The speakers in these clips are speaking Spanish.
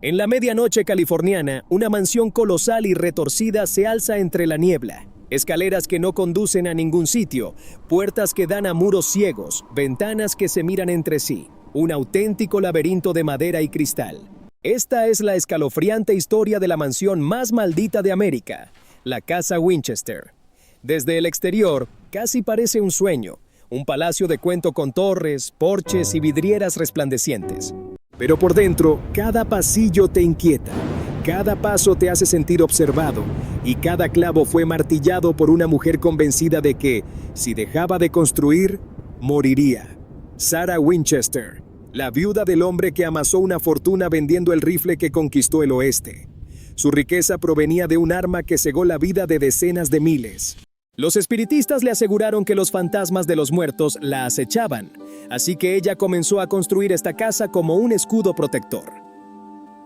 En la medianoche californiana, una mansión colosal y retorcida se alza entre la niebla. Escaleras que no conducen a ningún sitio, puertas que dan a muros ciegos, ventanas que se miran entre sí. Un auténtico laberinto de madera y cristal. Esta es la escalofriante historia de la mansión más maldita de América, la Casa Winchester. Desde el exterior, casi parece un sueño, un palacio de cuento con torres, porches y vidrieras resplandecientes. Pero por dentro, cada pasillo te inquieta, cada paso te hace sentir observado y cada clavo fue martillado por una mujer convencida de que, si dejaba de construir, moriría. Sarah Winchester, la viuda del hombre que amasó una fortuna vendiendo el rifle que conquistó el oeste. Su riqueza provenía de un arma que cegó la vida de decenas de miles. Los espiritistas le aseguraron que los fantasmas de los muertos la acechaban, así que ella comenzó a construir esta casa como un escudo protector.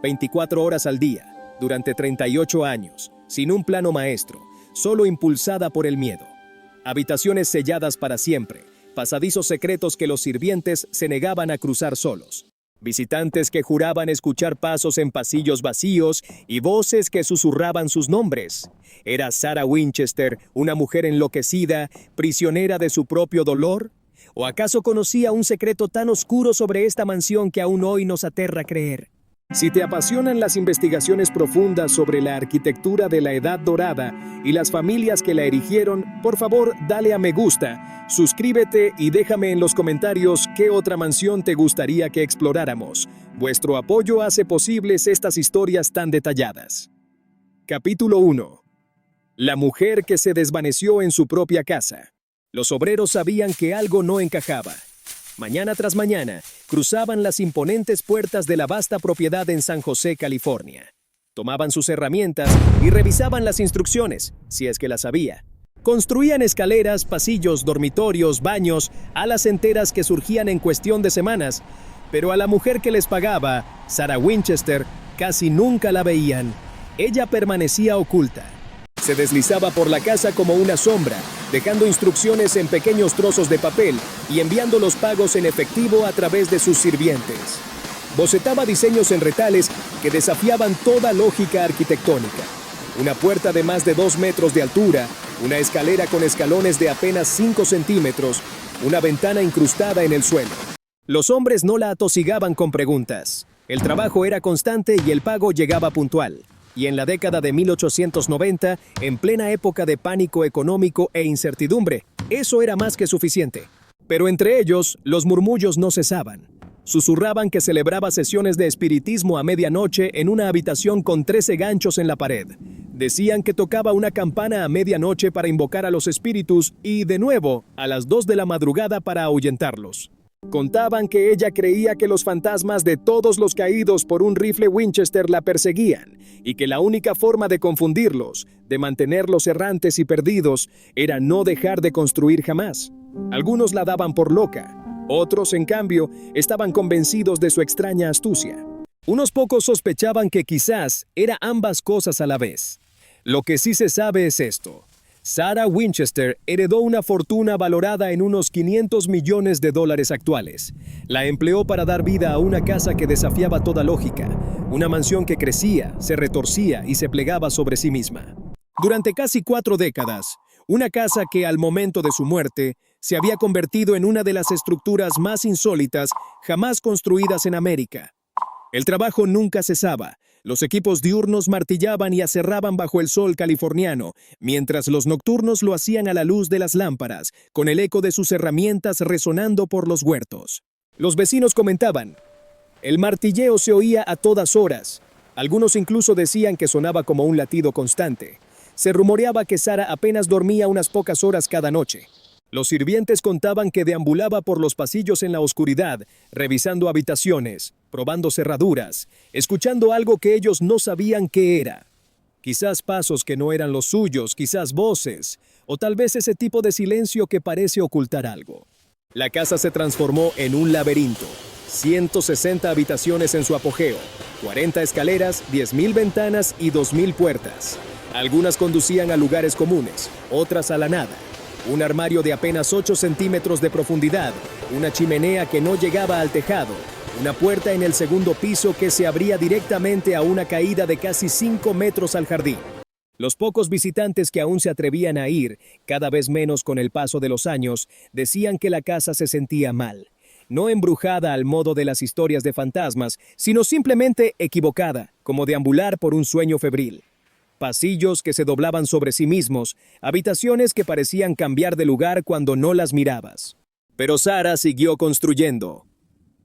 24 horas al día, durante 38 años, sin un plano maestro, solo impulsada por el miedo. Habitaciones selladas para siempre, pasadizos secretos que los sirvientes se negaban a cruzar solos. Visitantes que juraban escuchar pasos en pasillos vacíos y voces que susurraban sus nombres. ¿Era Sarah Winchester una mujer enloquecida, prisionera de su propio dolor? ¿O acaso conocía un secreto tan oscuro sobre esta mansión que aún hoy nos aterra creer? Si te apasionan las investigaciones profundas sobre la arquitectura de la Edad Dorada y las familias que la erigieron, por favor, dale a me gusta, suscríbete y déjame en los comentarios qué otra mansión te gustaría que exploráramos. Vuestro apoyo hace posibles estas historias tan detalladas. Capítulo 1. La mujer que se desvaneció en su propia casa. Los obreros sabían que algo no encajaba. Mañana tras mañana, cruzaban las imponentes puertas de la vasta propiedad en San José, California. Tomaban sus herramientas y revisaban las instrucciones, si es que las había. Construían escaleras, pasillos, dormitorios, baños, alas enteras que surgían en cuestión de semanas, pero a la mujer que les pagaba, Sarah Winchester, casi nunca la veían. Ella permanecía oculta. Se deslizaba por la casa como una sombra, dejando instrucciones en pequeños trozos de papel y enviando los pagos en efectivo a través de sus sirvientes. Bocetaba diseños en retales que desafiaban toda lógica arquitectónica. Una puerta de más de 2 metros de altura, una escalera con escalones de apenas 5 centímetros, una ventana incrustada en el suelo. Los hombres no la atosigaban con preguntas. El trabajo era constante y el pago llegaba puntual. Y en la década de 1890, en plena época de pánico económico e incertidumbre, eso era más que suficiente. Pero entre ellos, los murmullos no cesaban. Susurraban que celebraba sesiones de espiritismo a medianoche en una habitación con 13 ganchos en la pared. Decían que tocaba una campana a medianoche para invocar a los espíritus y, de nuevo, a las 2 de la madrugada para ahuyentarlos. Contaban que ella creía que los fantasmas de todos los caídos por un rifle Winchester la perseguían y que la única forma de confundirlos, de mantenerlos errantes y perdidos, era no dejar de construir jamás. Algunos la daban por loca, otros, en cambio, estaban convencidos de su extraña astucia. Unos pocos sospechaban que quizás era ambas cosas a la vez. Lo que sí se sabe es esto. Sarah Winchester heredó una fortuna valorada en unos $500 millones actuales. La empleó para dar vida a una casa que desafiaba toda lógica, una mansión que crecía, se retorcía y se plegaba sobre sí misma. Durante casi 4 décadas, una casa que al momento de su muerte se había convertido en una de las estructuras más insólitas jamás construidas en América. El trabajo nunca cesaba. Los equipos diurnos martillaban y aserraban bajo el sol californiano, mientras los nocturnos lo hacían a la luz de las lámparas, con el eco de sus herramientas resonando por los huertos. Los vecinos comentaban: el martilleo se oía a todas horas. Algunos incluso decían que sonaba como un latido constante. Se rumoreaba que Sarah apenas dormía unas pocas horas cada noche. Los sirvientes contaban que deambulaba por los pasillos en la oscuridad, revisando habitaciones, probando cerraduras, escuchando algo que ellos no sabían qué era. Quizás pasos que no eran los suyos, quizás voces, o tal vez ese tipo de silencio que parece ocultar algo. La casa se transformó en un laberinto. 160 habitaciones en su apogeo, 40 escaleras, 10,000 ventanas y 2,000 puertas. Algunas conducían a lugares comunes, otras a la nada. Un armario de apenas 8 centímetros de profundidad, una chimenea que no llegaba al tejado, Una puerta en el segundo piso que se abría directamente a una caída de casi 5 metros al jardín. Los pocos visitantes que aún se atrevían a ir, cada vez menos con el paso de los años, decían que la casa se sentía mal. No embrujada al modo de las historias de fantasmas, sino simplemente equivocada, como deambular por un sueño febril. Pasillos que se doblaban sobre sí mismos, habitaciones que parecían cambiar de lugar cuando no las mirabas. Pero Sarah siguió construyendo.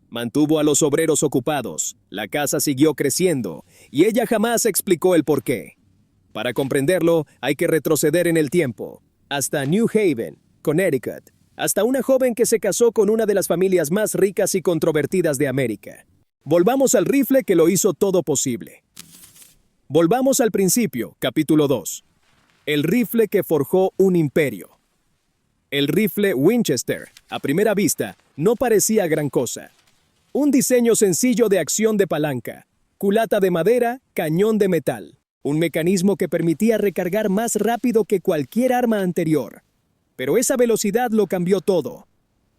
Mantuvo a los obreros ocupados, la casa siguió creciendo, y ella jamás explicó el porqué. Para comprenderlo, hay que retroceder en el tiempo, hasta New Haven, Connecticut, hasta una joven que se casó con una de las familias más ricas y controvertidas de América. Volvamos al rifle que lo hizo todo posible. Volvamos al principio, capítulo 2. El rifle que forjó un imperio. El rifle Winchester, a primera vista, no parecía gran cosa. Un diseño sencillo de acción de palanca, culata de madera, cañón de metal. Un mecanismo que permitía recargar más rápido que cualquier arma anterior. Pero esa velocidad lo cambió todo.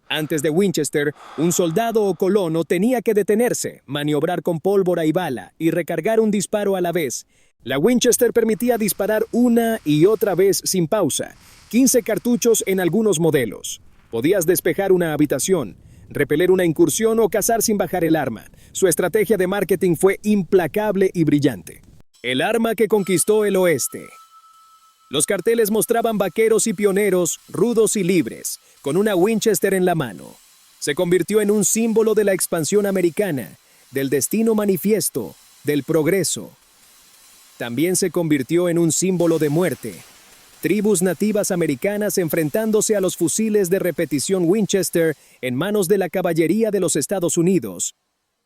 Antes de Winchester, un soldado o colono tenía que detenerse, maniobrar con pólvora y bala y recargar un disparo a la vez. La Winchester permitía disparar una y otra vez sin pausa, 15 cartuchos en algunos modelos. Podías despejar una habitación, repeler una incursión o cazar sin bajar el arma. Su estrategia de marketing fue implacable y brillante. El arma que conquistó el oeste. Los carteles mostraban vaqueros y pioneros, rudos y libres, con una Winchester en la mano. Se convirtió en un símbolo de la expansión americana, del destino manifiesto, del progreso. También se convirtió en un símbolo de muerte. Tribus nativas americanas enfrentándose a los fusiles de repetición Winchester en manos de la caballería de los Estados Unidos.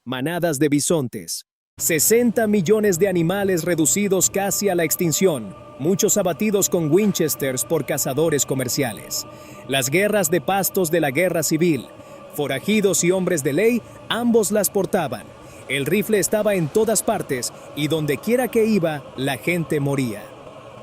Manadas de bisontes. 60 millones de animales reducidos casi a la extinción, muchos abatidos con Winchesters por cazadores comerciales. Las guerras de pastos de la guerra civil, forajidos y hombres de ley, ambos las portaban. El rifle estaba en todas partes y donde quiera que iba, la gente moría.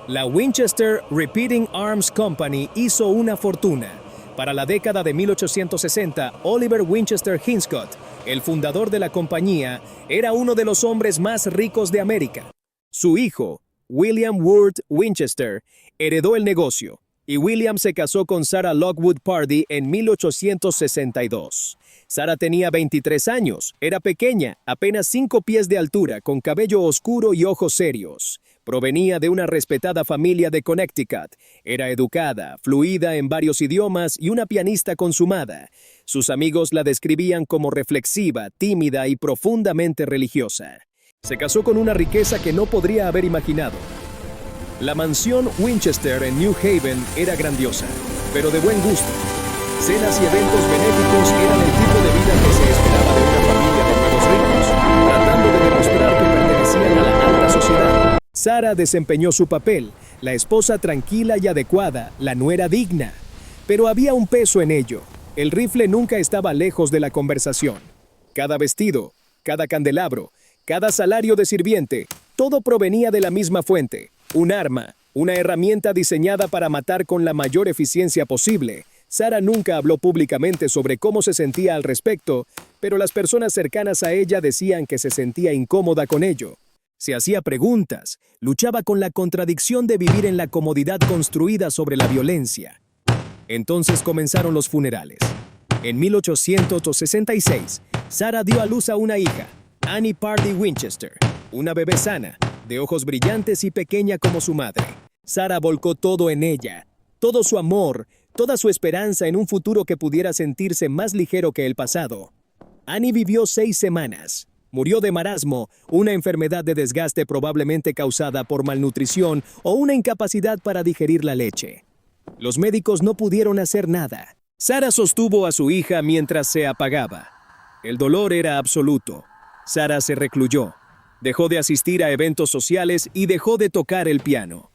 La Winchester Repeating Arms Company hizo una fortuna. Para la década de 1860, Oliver Winchester Hinscott, el fundador de la compañía, era uno de los hombres más ricos de América. Su hijo, William Worth Winchester, heredó el negocio, y William se casó con Sarah Lockwood Pardee en 1862. Sarah tenía 23 años, era pequeña, apenas 5 pies de altura, con cabello oscuro y ojos serios. Provenía de una respetada familia de Connecticut. Era educada, fluida en varios idiomas y una pianista consumada. Sus amigos la describían como reflexiva, tímida y profundamente religiosa. Se casó con una riqueza que no podría haber imaginado. La mansión Winchester en New Haven era grandiosa, pero de buen gusto. Cenas y eventos benéficos eran el tipo de vida que se esperaba de una familia de nuevos ricos, tratando de demostrar que pertenecían a la alta sociedad. Sarah desempeñó su papel, la esposa tranquila y adecuada, la nuera digna. Pero había un peso en ello. El rifle nunca estaba lejos de la conversación. Cada vestido, cada candelabro, cada salario de sirviente, todo provenía de la misma fuente. Un arma, una herramienta diseñada para matar con la mayor eficiencia posible. Sarah nunca habló públicamente sobre cómo se sentía al respecto, pero las personas cercanas a ella decían que se sentía incómoda con ello. Se hacía preguntas, luchaba con la contradicción de vivir en la comodidad construida sobre la violencia. Entonces comenzaron los funerales. En 1866, Sarah dio a luz a una hija, Annie Pardee Winchester, una bebé sana, de ojos brillantes y pequeña como su madre. Sarah volcó todo en ella, todo su amor, toda su esperanza en un futuro que pudiera sentirse más ligero que el pasado. Annie vivió 6 semanas. Murió de marasmo, una enfermedad de desgaste probablemente causada por malnutrición o una incapacidad para digerir la leche. Los médicos no pudieron hacer nada. Sarah sostuvo a su hija mientras se apagaba. El dolor era absoluto. Sarah se recluyó. Dejó de asistir a eventos sociales y dejó de tocar el piano.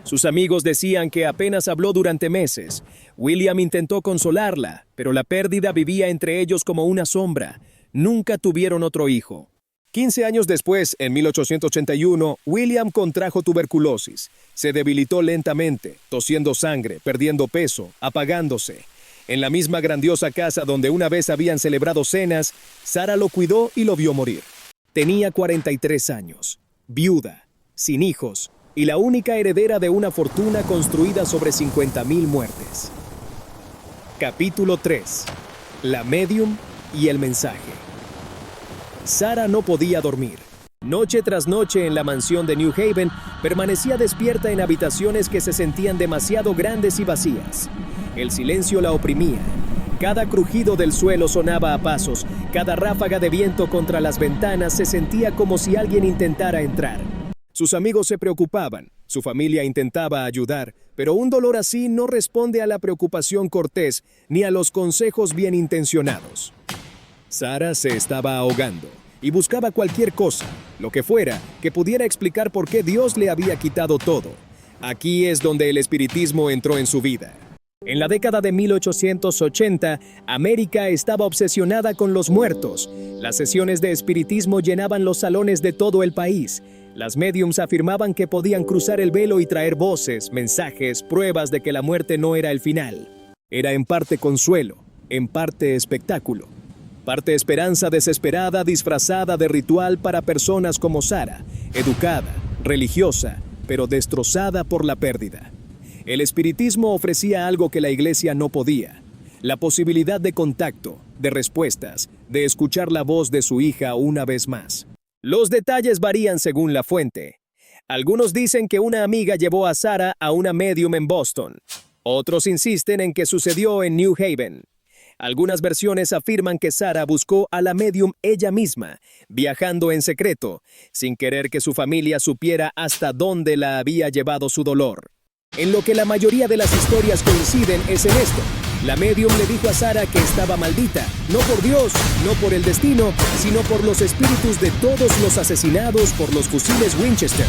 Sus amigos decían que apenas habló durante meses. William intentó consolarla, pero la pérdida vivía entre ellos como una sombra. Nunca tuvieron otro hijo. 15 años después, en 1881, William contrajo tuberculosis. Se debilitó lentamente, tosiendo sangre, perdiendo peso, apagándose. En la misma grandiosa casa donde una vez habían celebrado cenas, Sara lo cuidó y lo vio morir. Tenía 43 años, viuda, sin hijos, y la única heredera de una fortuna construida sobre 50,000 muertes. Capítulo 3. La médium y el mensaje. Sara no podía dormir. Noche tras noche en la mansión de New Haven, permanecía despierta en habitaciones que se sentían demasiado grandes y vacías. El silencio la oprimía. Cada crujido del suelo sonaba a pasos, cada ráfaga de viento contra las ventanas se sentía como si alguien intentara entrar. Sus amigos se preocupaban, su familia intentaba ayudar, pero un dolor así no responde a la preocupación cortés ni a los consejos bien intencionados. Sara se estaba ahogando y buscaba cualquier cosa, lo que fuera, que pudiera explicar por qué Dios le había quitado todo. Aquí es donde el espiritismo entró en su vida. En la década de 1880, América estaba obsesionada con los muertos. Las sesiones de espiritismo llenaban los salones de todo el país. Las médiums afirmaban que podían cruzar el velo y traer voces, mensajes, pruebas de que la muerte no era el final. Era en parte consuelo, en parte espectáculo. Parte esperanza desesperada disfrazada de ritual para personas como Sara, educada, religiosa, pero destrozada por la pérdida. El espiritismo ofrecía algo que la iglesia no podía: la posibilidad de contacto, de respuestas, de escuchar la voz de su hija una vez más. Los detalles varían según la fuente. Algunos dicen que una amiga llevó a Sara a una médium en Boston. Otros insisten en que sucedió en New Haven. Algunas versiones afirman que Sara buscó a la médium ella misma, viajando en secreto, sin querer que su familia supiera hasta dónde la había llevado su dolor. En lo que la mayoría de las historias coinciden es en esto: la médium le dijo a Sara que estaba maldita, no por Dios, no por el destino, sino por los espíritus de todos los asesinados por los fusiles Winchester.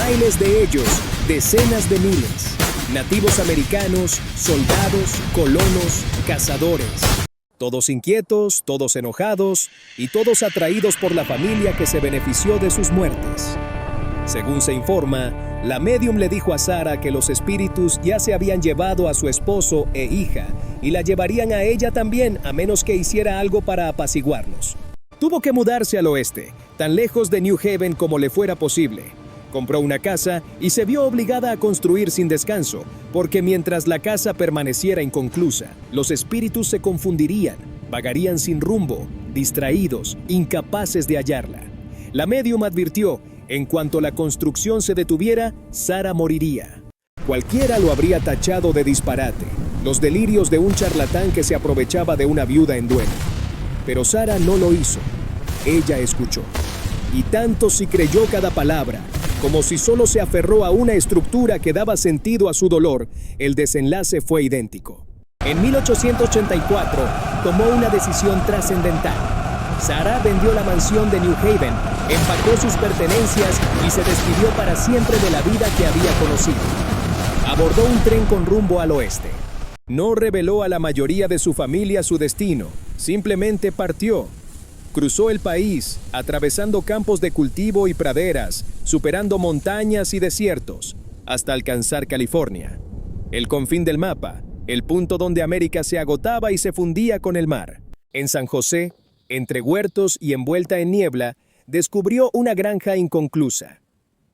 Miles de ellos, decenas de miles. Nativos americanos, soldados, colonos, cazadores. Todos inquietos, todos enojados y todos atraídos por la familia que se benefició de sus muertes. Según se informa, la médium le dijo a Sara que los espíritus ya se habían llevado a su esposo e hija y la llevarían a ella también a menos que hiciera algo para apaciguarlos. Tuvo que mudarse al oeste, tan lejos de New Haven como le fuera posible. Compró una casa y se vio obligada a construir sin descanso, porque mientras la casa permaneciera inconclusa, los espíritus se confundirían, vagarían sin rumbo, distraídos, incapaces de hallarla. La médium advirtió: en cuanto la construcción se detuviera, Sara moriría. Cualquiera lo habría tachado de disparate, los delirios de un charlatán que se aprovechaba de una viuda en duelo. Pero Sara no lo hizo. Ella escuchó. Y tanto si creyó cada palabra, como si solo se aferró a una estructura que daba sentido a su dolor, el desenlace fue idéntico. En 1884, tomó una decisión trascendental. Sara vendió la mansión de New Haven, empacó sus pertenencias y se despidió para siempre de la vida que había conocido. Abordó un tren con rumbo al oeste. No reveló a la mayoría de su familia su destino, simplemente partió. Cruzó el país, atravesando campos de cultivo y praderas, superando montañas y desiertos, hasta alcanzar California. El confín del mapa, el punto donde América se agotaba y se fundía con el mar. En San José, entre huertos y envuelta en niebla, descubrió una granja inconclusa.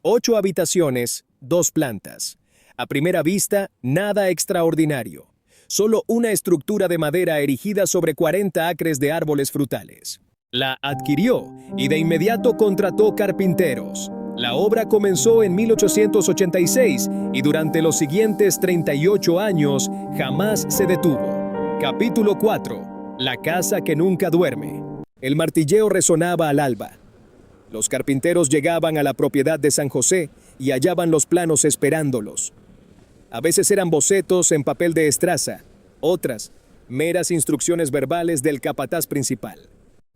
8 habitaciones, 2 plantas. A primera vista, nada extraordinario. Solo una estructura de madera erigida sobre 40 acres de árboles frutales. La adquirió y de inmediato contrató carpinteros. La obra comenzó en 1886 y durante los siguientes 38 años jamás se detuvo. Capítulo 4. La casa que nunca duerme. El martilleo resonaba al alba. Los carpinteros llegaban a la propiedad de San José y hallaban los planos esperándolos. A veces eran bocetos en papel de estraza, otras, meras instrucciones verbales del capataz principal.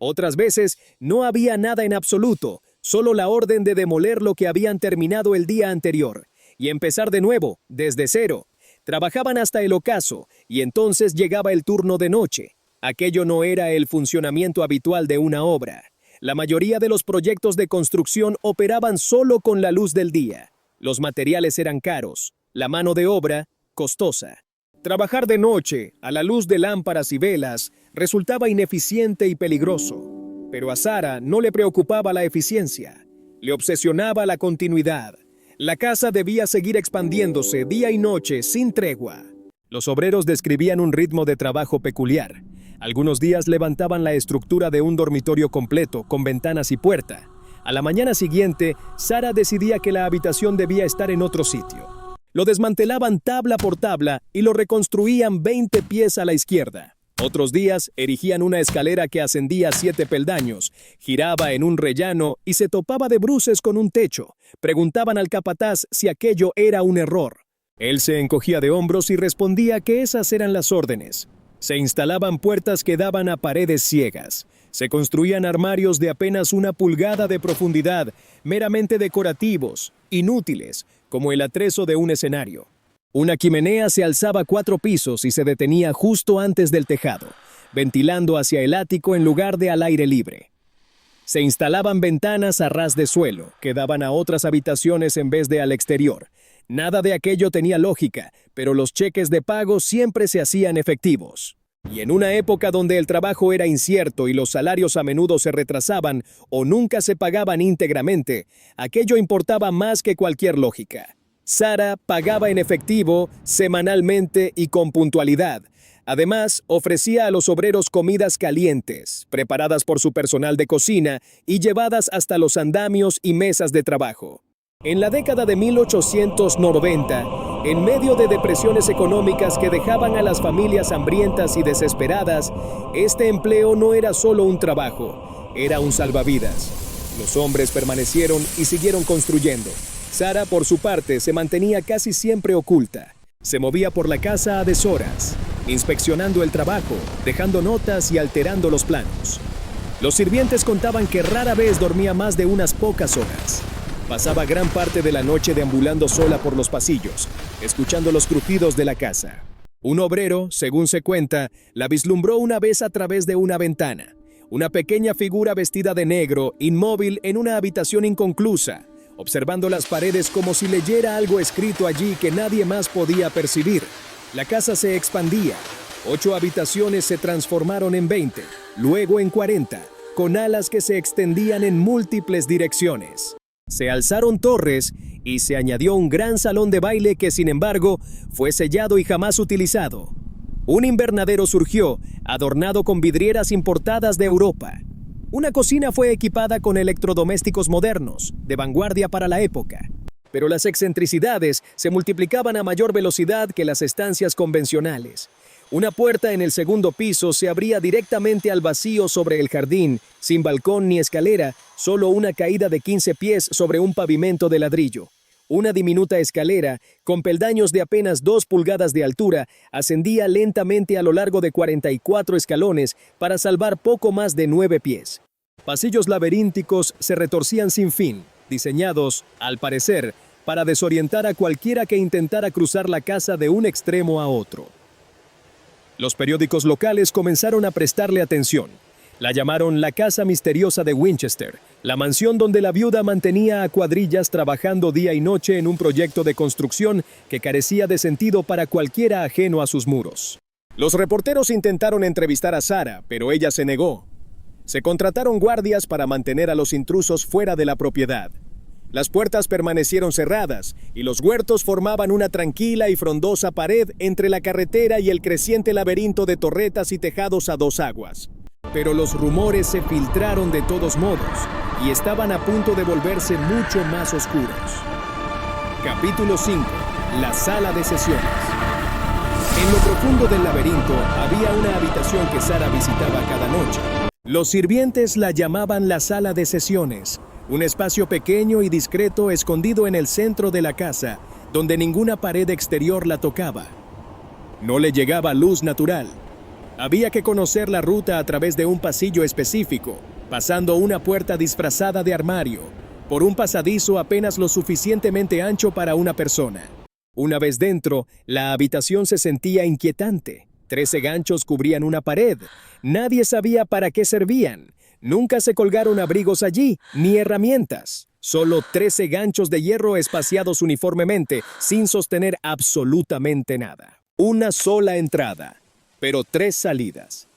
Otras veces no había nada en absoluto, solo la orden de demoler lo que habían terminado el día anterior y empezar de nuevo, desde cero. Trabajaban hasta el ocaso y entonces llegaba el turno de noche. Aquello no era el funcionamiento habitual de una obra. La mayoría de los proyectos de construcción operaban solo con la luz del día. Los materiales eran caros, la mano de obra costosa. Trabajar de noche, a la luz de lámparas y velas, resultaba ineficiente y peligroso. Pero a Sara no le preocupaba la eficiencia, le obsesionaba la continuidad. La casa debía seguir expandiéndose día y noche sin tregua. Los obreros describían un ritmo de trabajo peculiar. Algunos días levantaban la estructura de un dormitorio completo, con ventanas y puerta. A la mañana siguiente, Sara decidía que la habitación debía estar en otro sitio. Lo desmantelaban tabla por tabla y lo reconstruían 20 pies a la izquierda. Otros días erigían una escalera que ascendía 7 peldaños, giraba en un rellano y se topaba de bruces con un techo. Preguntaban al capataz si aquello era un error. Él se encogía de hombros y respondía que esas eran las órdenes. Se instalaban puertas que daban a paredes ciegas. Se construían armarios de apenas 1 pulgada de profundidad, meramente decorativos, inútiles, como el atrezo de un escenario. Una chimenea se alzaba 4 pisos y se detenía justo antes del tejado, ventilando hacia el ático en lugar de al aire libre. Se instalaban ventanas a ras de suelo, que daban a otras habitaciones en vez de al exterior. Nada de aquello tenía lógica, pero los cheques de pago siempre se hacían efectivos. Y en una época donde el trabajo era incierto y los salarios a menudo se retrasaban o nunca se pagaban íntegramente, aquello importaba más que cualquier lógica. Sara pagaba en efectivo, semanalmente y con puntualidad. Además, ofrecía a los obreros comidas calientes, preparadas por su personal de cocina y llevadas hasta los andamios y mesas de trabajo. En la década de 1890, en medio de depresiones económicas que dejaban a las familias hambrientas y desesperadas, este empleo no era solo un trabajo, era un salvavidas. Los hombres permanecieron y siguieron construyendo. Sara, por su parte, se mantenía casi siempre oculta. Se movía por la casa a deshoras, inspeccionando el trabajo, dejando notas y alterando los planos. Los sirvientes contaban que rara vez dormía más de unas pocas horas. Pasaba gran parte de la noche deambulando sola por los pasillos, escuchando los crujidos de la casa. Un obrero, según se cuenta, la vislumbró una vez a través de una ventana. Una pequeña figura vestida de negro, inmóvil en una habitación inconclusa, observando las paredes como si leyera algo escrito allí que nadie más podía percibir. La casa se expandía. 8 habitaciones se transformaron en 20, luego en 40, con alas que se extendían en múltiples direcciones. Se alzaron torres y se añadió un gran salón de baile que, sin embargo, fue sellado y jamás utilizado. Un invernadero surgió, adornado con vidrieras importadas de Europa. Una cocina fue equipada con electrodomésticos modernos, de vanguardia para la época. Pero las excentricidades se multiplicaban a mayor velocidad que las estancias convencionales. Una puerta en el segundo piso se abría directamente al vacío sobre el jardín, sin balcón ni escalera, solo una caída de 15 pies sobre un pavimento de ladrillo. Una diminuta escalera, con peldaños de apenas 2 pulgadas de altura, ascendía lentamente a lo largo de 44 escalones para salvar poco más de 9 pies. Pasillos laberínticos se retorcían sin fin, diseñados, al parecer, para desorientar a cualquiera que intentara cruzar la casa de un extremo a otro. Los periódicos locales comenzaron a prestarle atención. La llamaron la Casa Misteriosa de Winchester, la mansión donde la viuda mantenía a cuadrillas trabajando día y noche en un proyecto de construcción que carecía de sentido para cualquiera ajeno a sus muros. Los reporteros intentaron entrevistar a Sara, pero ella se negó. Se contrataron guardias para mantener a los intrusos fuera de la propiedad. Las puertas permanecieron cerradas y los huertos formaban una tranquila y frondosa pared entre la carretera y el creciente laberinto de torretas y tejados a 2 aguas. Pero los rumores se filtraron de todos modos y estaban a punto de volverse mucho más oscuros. Capítulo 5. La sala de sesiones. En lo profundo del laberinto había una habitación que Sara visitaba cada noche. Los sirvientes la llamaban la sala de sesiones, un espacio pequeño y discreto escondido en el centro de la casa, donde ninguna pared exterior la tocaba. No le llegaba luz natural. Había que conocer la ruta a través de un pasillo específico, pasando una puerta disfrazada de armario, por un pasadizo apenas lo suficientemente ancho para una persona. Una vez dentro, la habitación se sentía inquietante. 13 ganchos cubrían una pared. Nadie sabía para qué servían. Nunca se colgaron abrigos allí, ni herramientas. Solo 13 ganchos de hierro espaciados uniformemente, sin sostener absolutamente nada. Una sola entrada, pero 3 salidas.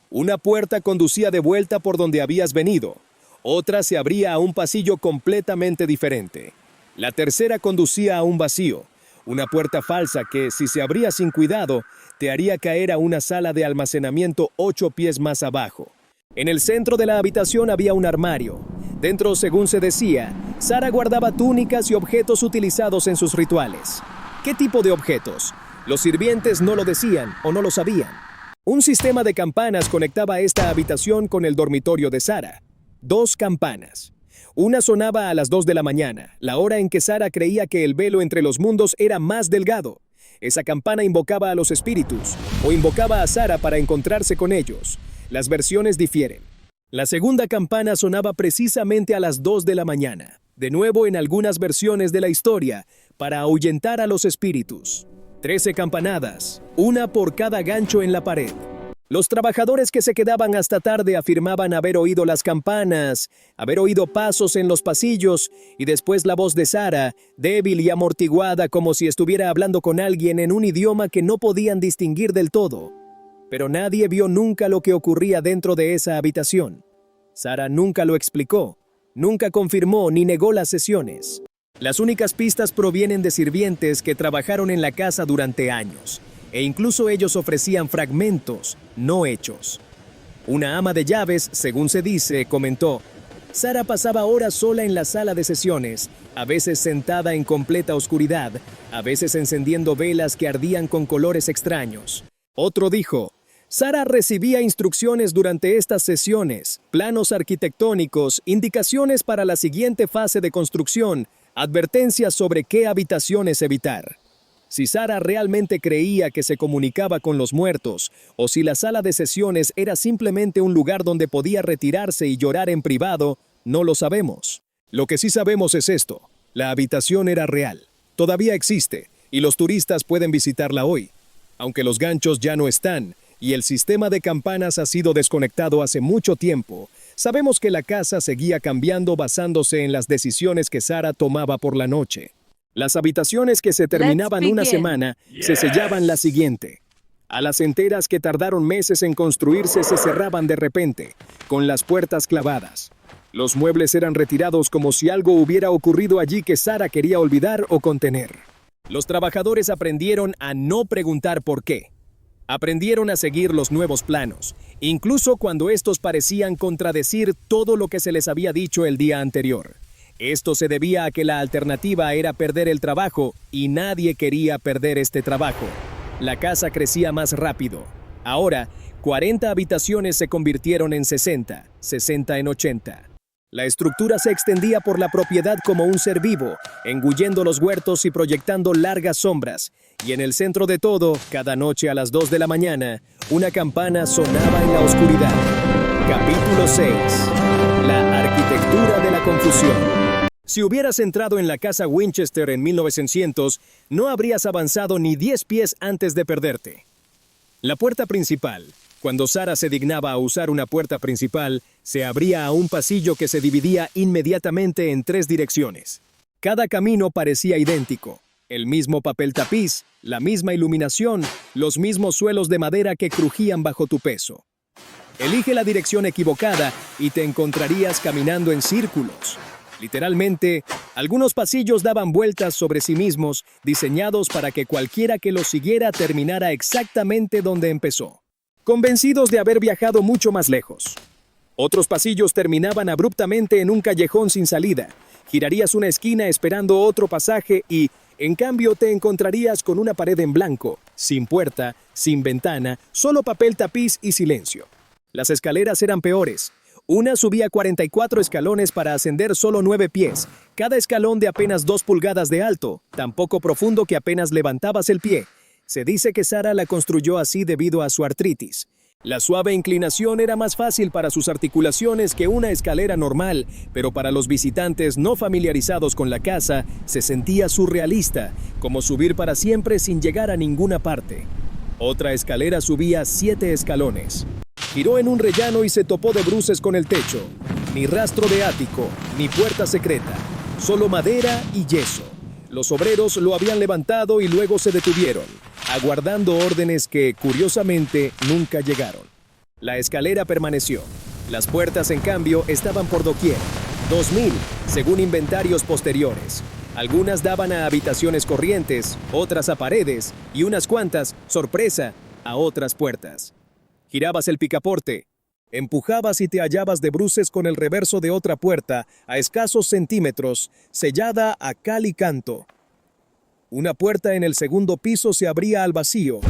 Una puerta conducía de vuelta por donde habías venido. Otra se abría a un pasillo completamente diferente. La tercera conducía a un vacío, una puerta falsa que, si se abría sin cuidado, te haría caer a una sala de almacenamiento 8 pies más abajo. En el centro de la habitación había un armario. Dentro, según se decía, Sara guardaba túnicas y objetos utilizados en sus rituales. ¿Qué tipo de objetos? Los sirvientes no lo decían o no lo sabían. Un sistema de campanas conectaba esta habitación con el dormitorio de Sara. 2 campanas. Una sonaba a las 2 de la mañana, la hora en que Sara creía que el velo entre los mundos era más delgado. Esa campana invocaba a los espíritus, o invocaba a Sara para encontrarse con ellos. Las versiones difieren. La segunda campana sonaba precisamente a las 2 de la mañana, de nuevo en algunas versiones de la historia, para ahuyentar a los espíritus. 13 campanadas, una por cada gancho en la pared. Los trabajadores que se quedaban hasta tarde afirmaban haber oído las campanas, haber oído pasos en los pasillos y después la voz de Sara, débil y amortiguada como si estuviera hablando con alguien en un idioma que no podían distinguir del todo. Pero nadie vio nunca lo que ocurría dentro de esa habitación. Sara nunca lo explicó, nunca confirmó ni negó las sesiones. Las únicas pistas provienen de sirvientes que trabajaron en la casa durante años, e incluso ellos ofrecían fragmentos, no hechos. Una ama de llaves, según se dice, comentó: Sara pasaba horas sola en la sala de sesiones, a veces sentada en completa oscuridad, a veces encendiendo velas que ardían con colores extraños. Otro dijo: Sara recibía instrucciones durante estas sesiones, planos arquitectónicos, indicaciones para la siguiente fase de construcción, advertencias sobre qué habitaciones evitar. Si Sara realmente creía que se comunicaba con los muertos, o si la sala de sesiones era simplemente un lugar donde podía retirarse y llorar en privado, no lo sabemos. Lo que sí sabemos es esto: la habitación era real, todavía existe, y los turistas pueden visitarla hoy. Aunque los ganchos ya no están, y el sistema de campanas ha sido desconectado hace mucho tiempo, sabemos que la casa seguía cambiando basándose en las decisiones que Sara tomaba por la noche. Las habitaciones que se terminaban una semana se sellaban la siguiente. A las enteras que tardaron meses en construirse se cerraban de repente, con las puertas clavadas. Los muebles eran retirados como si algo hubiera ocurrido allí que Sara quería olvidar o contener. Los trabajadores aprendieron a no preguntar por qué. Aprendieron a seguir los nuevos planos, incluso cuando estos parecían contradecir todo lo que se les había dicho el día anterior. Esto se debía a que la alternativa era perder el trabajo, y nadie quería perder este trabajo. La casa crecía más rápido. Ahora, 40 habitaciones se convirtieron en 60, 60 en 80. La estructura se extendía por la propiedad como un ser vivo, engullendo los huertos y proyectando largas sombras. Y en el centro de todo, cada noche a las 2 de la mañana, una campana sonaba en la oscuridad. Capítulo 6. La arquitectura de la confusión. Si hubieras entrado en la casa Winchester en 1900, no habrías avanzado ni 10 pies antes de perderte. La puerta principal. Cuando Sara se dignaba a usar una puerta principal, se abría a un pasillo que se dividía inmediatamente en 3 direcciones. Cada camino parecía idéntico. El mismo papel tapiz, la misma iluminación, los mismos suelos de madera que crujían bajo tu peso. Elige la dirección equivocada y te encontrarías caminando en círculos. Literalmente, algunos pasillos daban vueltas sobre sí mismos, diseñados para que cualquiera que los siguiera terminara exactamente donde empezó, convencidos de haber viajado mucho más lejos. Otros pasillos terminaban abruptamente en un callejón sin salida. Girarías una esquina esperando otro pasaje y, en cambio, te encontrarías con una pared en blanco, sin puerta, sin ventana, solo papel tapiz y silencio. Las escaleras eran peores. Una subía 44 escalones para ascender solo 9 pies, cada escalón de apenas 2 pulgadas de alto, tan poco profundo que apenas levantabas el pie. Se dice que Sara la construyó así debido a su artritis. La suave inclinación era más fácil para sus articulaciones que una escalera normal, pero para los visitantes no familiarizados con la casa, se sentía surrealista, como subir para siempre sin llegar a ninguna parte. Otra escalera subía 7 escalones. Giró en un rellano y se topó de bruces con el techo. Ni rastro de ático, ni puerta secreta. Solo madera y yeso. Los obreros lo habían levantado y luego se detuvieron. aguardando órdenes que, curiosamente, nunca llegaron. La escalera permaneció. Las puertas, en cambio, estaban por doquier. 2000, según inventarios posteriores. Algunas daban a habitaciones corrientes, otras a paredes y unas cuantas, sorpresa, a otras puertas. Girabas el picaporte, empujabas y te hallabas de bruces con el reverso de otra puerta a escasos centímetros, sellada a cal y canto. Una puerta en el segundo piso se abría al vacío,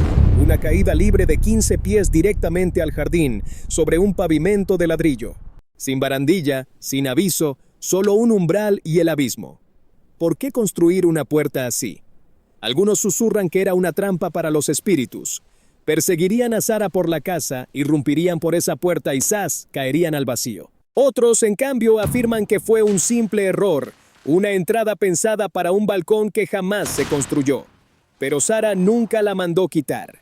una caída libre de 15 pies directamente al jardín, sobre un pavimento de ladrillo. Sin barandilla, sin aviso, solo un umbral y el abismo. ¿Por qué construir una puerta así? Algunos susurran que era una trampa para los espíritus. Perseguirían a Sara por la casa, irrumpirían por esa puerta y ¡zas!, caerían al vacío. Otros, en cambio, afirman que fue un simple error, una entrada pensada para un balcón que jamás se construyó. Pero Sara nunca la mandó quitar.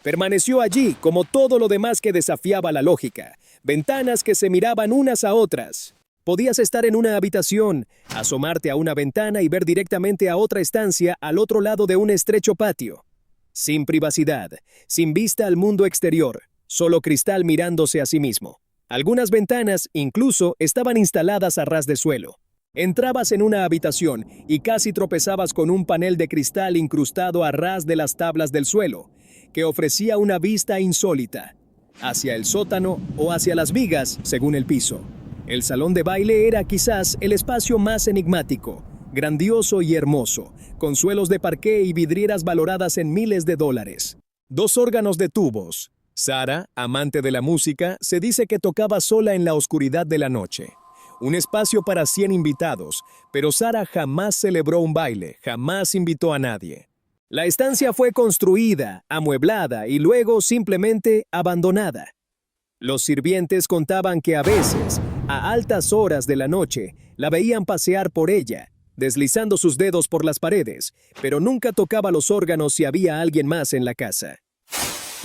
Permaneció allí, como todo lo demás que desafiaba la lógica. Ventanas que se miraban unas a otras. Podías estar en una habitación, asomarte a una ventana y ver directamente a otra estancia al otro lado de un estrecho patio. Sin privacidad, sin vista al mundo exterior, solo cristal mirándose a sí mismo. Algunas ventanas, incluso, estaban instaladas a ras de suelo. Entrabas en una habitación y casi tropezabas con un panel de cristal incrustado a ras de las tablas del suelo, que ofrecía una vista insólita, hacia el sótano o hacia las vigas, según el piso. El salón de baile era quizás el espacio más enigmático, grandioso y hermoso, con suelos de parqué y vidrieras valoradas en miles de dólares. 2 órganos de tubos. Sara, amante de la música, se dice que tocaba sola en la oscuridad de la noche. Un espacio para 100 invitados, pero Sara jamás celebró un baile, jamás invitó a nadie. La estancia fue construida, amueblada y luego simplemente abandonada. Los sirvientes contaban que a veces, a altas horas de la noche, la veían pasear por ella, deslizando sus dedos por las paredes, pero nunca tocaba los órganos si había alguien más en la casa.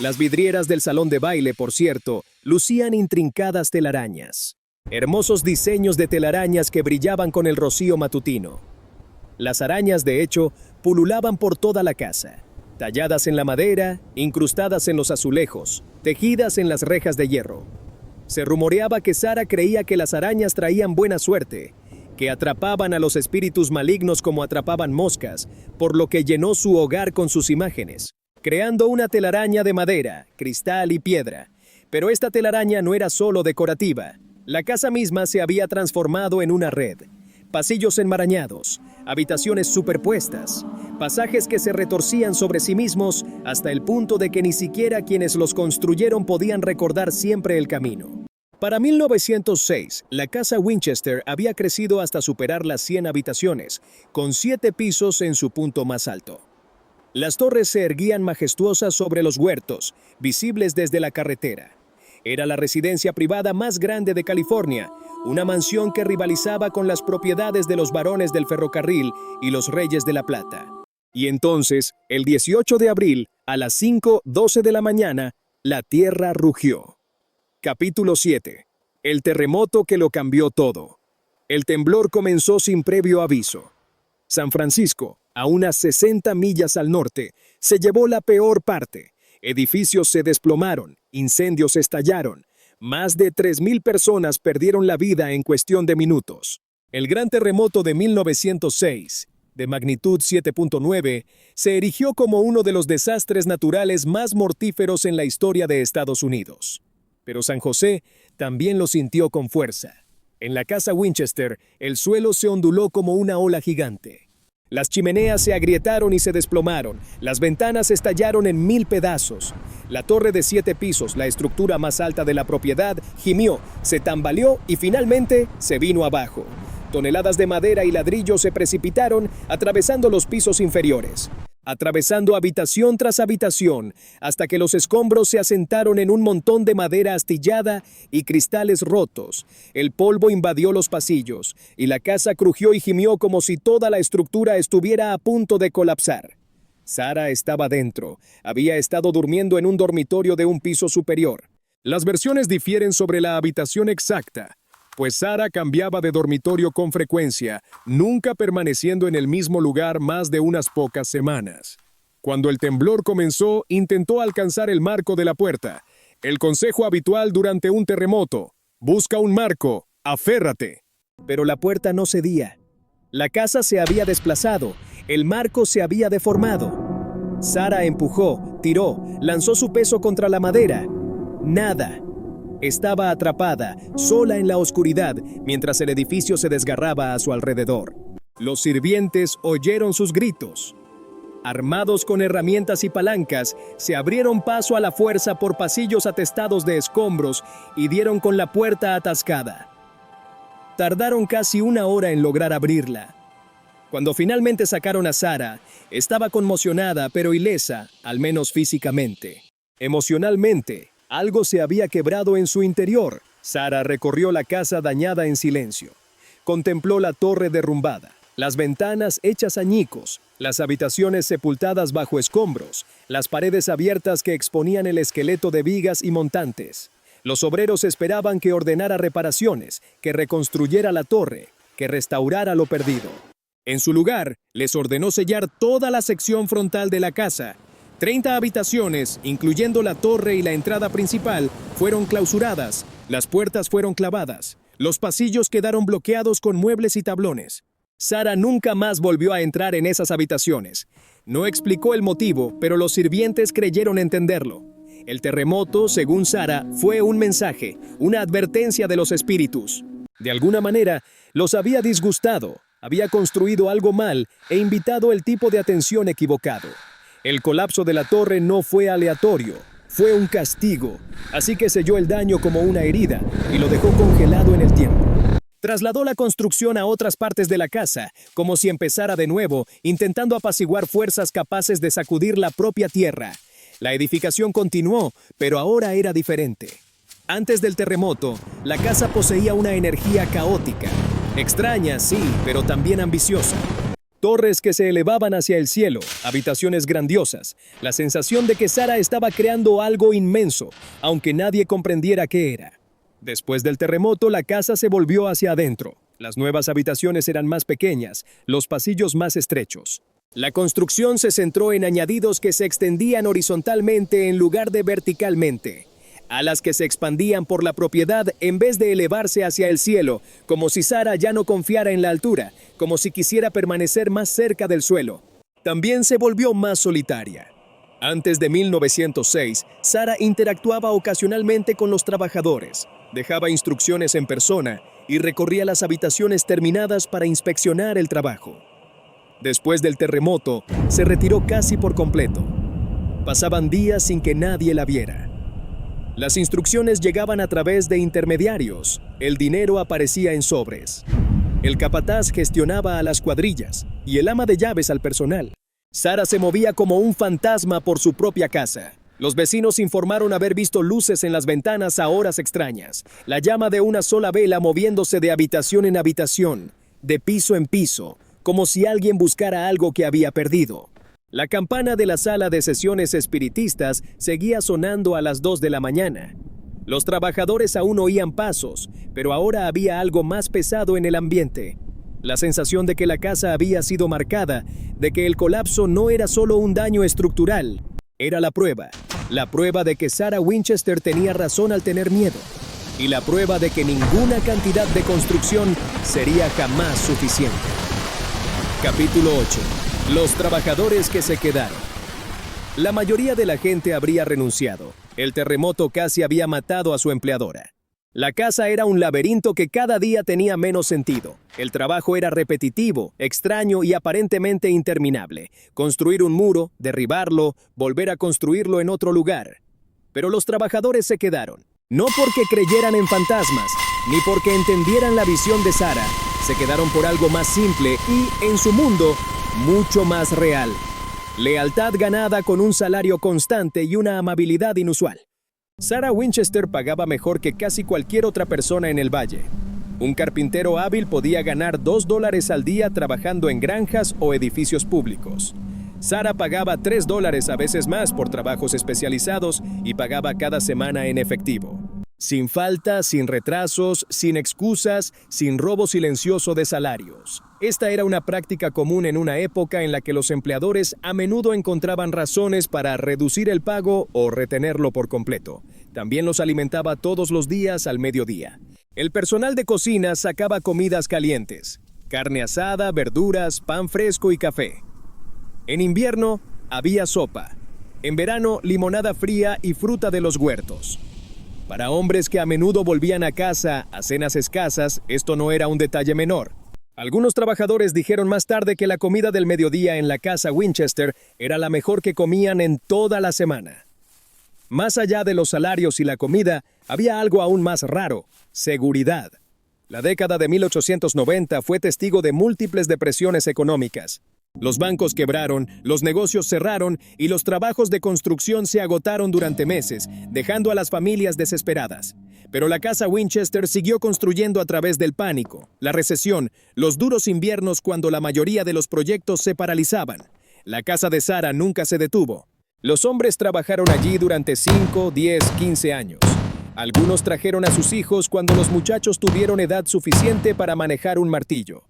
Las vidrieras del salón de baile, por cierto, lucían intrincadas telarañas. Hermosos diseños de telarañas que brillaban con el rocío matutino. Las arañas, de hecho, pululaban por toda la casa, talladas en la madera, incrustadas en los azulejos, tejidas en las rejas de hierro. Se rumoreaba que Sara creía que las arañas traían buena suerte, que atrapaban a los espíritus malignos como atrapaban moscas, por lo que llenó su hogar con sus imágenes, creando una telaraña de madera, cristal y piedra. Pero esta telaraña no era solo decorativa. La casa misma se había transformado en una red. Pasillos enmarañados, habitaciones superpuestas, pasajes que se retorcían sobre sí mismos hasta el punto de que ni siquiera quienes los construyeron podían recordar siempre el camino. Para 1906, la casa Winchester había crecido hasta superar las 100 habitaciones, con 7 pisos en su punto más alto. Las torres se erguían majestuosas sobre los huertos, visibles desde la carretera. Era la residencia privada más grande de California, una mansión que rivalizaba con las propiedades de los barones del ferrocarril y los reyes de la plata. Y entonces, el 18 de abril, a las 5:12 de la mañana, la tierra rugió. Capítulo 7. El terremoto que lo cambió todo. El temblor comenzó sin previo aviso. San Francisco, a unas 60 millas al norte, se llevó la peor parte. Edificios se desplomaron, incendios estallaron. Más de 3,000 personas perdieron la vida en cuestión de minutos. El gran terremoto de 1906, de magnitud 7.9, se erigió como uno de los desastres naturales más mortíferos en la historia de Estados Unidos. Pero San José también lo sintió con fuerza. En la casa Winchester, el suelo se onduló como una ola gigante. Las chimeneas se agrietaron y se desplomaron, las ventanas estallaron en 1000 pedazos. La torre de 7 pisos, la estructura más alta de la propiedad, gimió, se tambaleó y finalmente se vino abajo. Toneladas de madera y ladrillo se precipitaron, atravesando los pisos inferiores, atravesando habitación tras habitación, hasta que los escombros se asentaron en un montón de madera astillada y cristales rotos. El polvo invadió los pasillos, y la casa crujió y gimió como si toda la estructura estuviera a punto de colapsar. Sara estaba dentro. Había estado durmiendo en un dormitorio de un piso superior. Las versiones difieren sobre la habitación exacta, pues Sara cambiaba de dormitorio con frecuencia, nunca permaneciendo en el mismo lugar más de unas pocas semanas. Cuando el temblor comenzó, intentó alcanzar el marco de la puerta. El consejo habitual durante un terremoto: busca un marco, aférrate. Pero la puerta no cedía. La casa se había desplazado, el marco se había deformado. Sara empujó, tiró, lanzó su peso contra la madera. Nada. Estaba atrapada, sola en la oscuridad, mientras el edificio se desgarraba a su alrededor. Los sirvientes oyeron sus gritos. Armados con herramientas y palancas, se abrieron paso a la fuerza por pasillos atestados de escombros y dieron con la puerta atascada. Tardaron casi 1 hora en lograr abrirla. Cuando finalmente sacaron a Sara, estaba conmocionada pero ilesa, al menos físicamente. Emocionalmente, algo se había quebrado en su interior. Sara recorrió la casa dañada en silencio. Contempló la torre derrumbada, las ventanas hechas añicos, las habitaciones sepultadas bajo escombros, las paredes abiertas que exponían el esqueleto de vigas y montantes. Los obreros esperaban que ordenara reparaciones, que reconstruyera la torre, que restaurara lo perdido. En su lugar, les ordenó sellar toda la sección frontal de la casa. 30 habitaciones, incluyendo la torre y la entrada principal, fueron clausuradas, las puertas fueron clavadas, los pasillos quedaron bloqueados con muebles y tablones. Sara nunca más volvió a entrar en esas habitaciones. No explicó el motivo, pero los sirvientes creyeron entenderlo. El terremoto, según Sara, fue un mensaje, una advertencia de los espíritus. De alguna manera, los había disgustado, había construido algo mal e invitado el tipo de atención equivocado. El colapso de la torre no fue aleatorio, fue un castigo, así que selló el daño como una herida y lo dejó congelado en el tiempo. Trasladó la construcción a otras partes de la casa, como si empezara de nuevo, intentando apaciguar fuerzas capaces de sacudir la propia tierra. La edificación continuó, pero ahora era diferente. Antes del terremoto, la casa poseía una energía caótica. Extraña, sí, pero también ambiciosa. Torres que se elevaban hacia el cielo, habitaciones grandiosas, la sensación de que Sara estaba creando algo inmenso, aunque nadie comprendiera qué era. Después del terremoto, la casa se volvió hacia adentro. Las nuevas habitaciones eran más pequeñas, los pasillos más estrechos. La construcción se centró en añadidos que se extendían horizontalmente en lugar de verticalmente. Alas que se expandían por la propiedad en vez de elevarse hacia el cielo, como si Sara ya no confiara en la altura, como si quisiera permanecer más cerca del suelo. También se volvió más solitaria. Antes de 1906, Sara interactuaba ocasionalmente con los trabajadores, dejaba instrucciones en persona y recorría las habitaciones terminadas para inspeccionar el trabajo. Después del terremoto, se retiró casi por completo. Pasaban días sin que nadie la viera. Las instrucciones llegaban a través de intermediarios. El dinero aparecía en sobres. El capataz gestionaba a las cuadrillas y el ama de llaves al personal. Sara se movía como un fantasma por su propia casa. Los vecinos informaron haber visto luces en las ventanas a horas extrañas. La llama de una sola vela moviéndose de habitación en habitación, de piso en piso, como si alguien buscara algo que había perdido. La campana de la sala de sesiones espiritistas seguía sonando a las 2 de la mañana. Los trabajadores aún oían pasos, pero ahora había algo más pesado en el ambiente. La sensación de que la casa había sido marcada, de que el colapso no era solo un daño estructural, era la prueba de que Sarah Winchester tenía razón al tener miedo, y la prueba de que ninguna cantidad de construcción sería jamás suficiente. Capítulo 8. Los trabajadores que se quedaron. La mayoría de la gente habría renunciado. El terremoto casi había matado a su empleadora. La casa era un laberinto que cada día tenía menos sentido. El trabajo era repetitivo, extraño y aparentemente interminable. Construir un muro, derribarlo, volver a construirlo en otro lugar. Pero los trabajadores se quedaron. No porque creyeran en fantasmas, ni porque entendieran la visión de Sara. Se quedaron por algo más simple y, en su mundo, mucho más real. Lealtad ganada con un salario constante y una amabilidad inusual. Sarah Winchester pagaba mejor que casi cualquier otra persona en el valle. Un carpintero hábil podía ganar $2 al día trabajando en granjas o edificios públicos. Sarah pagaba $3, a veces más, por trabajos especializados y pagaba cada semana en efectivo. Sin falta, sin retrasos, sin excusas, sin robo silencioso de salarios. Esta era una práctica común en una época en la que los empleadores a menudo encontraban razones para reducir el pago o retenerlo por completo. También los alimentaba todos los días al mediodía. El personal de cocina sacaba comidas calientes: carne asada, verduras, pan fresco y café. En invierno había sopa. En verano, limonada fría y fruta de los huertos. Para hombres que a menudo volvían a casa a cenas escasas, esto no era un detalle menor. Algunos trabajadores dijeron más tarde que la comida del mediodía en la casa Winchester era la mejor que comían en toda la semana. Más allá de los salarios y la comida, había algo aún más raro: seguridad. La década de 1890 fue testigo de múltiples depresiones económicas. Los bancos quebraron, los negocios cerraron y los trabajos de construcción se agotaron durante meses, dejando a las familias desesperadas. Pero la casa Winchester siguió construyendo a través del pánico, la recesión, los duros inviernos cuando la mayoría de los proyectos se paralizaban. La casa de Sarah nunca se detuvo. Los hombres trabajaron allí durante 5, 10, 15 años. Algunos trajeron a sus hijos cuando los muchachos tuvieron edad suficiente para manejar un martillo.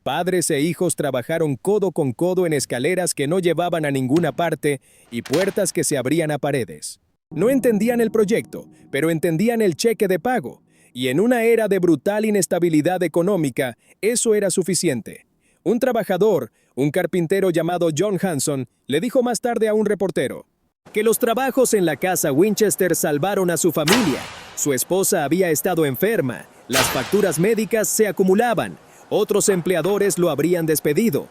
Padres e hijos trabajaron codo con codo en escaleras que no llevaban a ninguna parte y puertas que se abrían a paredes. No entendían el proyecto, pero entendían el cheque de pago, y en una era de brutal inestabilidad económica, eso era suficiente. Un trabajador, un carpintero llamado John Hanson, le dijo más tarde a un reportero que los trabajos en la casa Winchester salvaron a su familia. Su esposa había estado enferma, las facturas médicas se acumulaban, otros empleadores lo habrían despedido.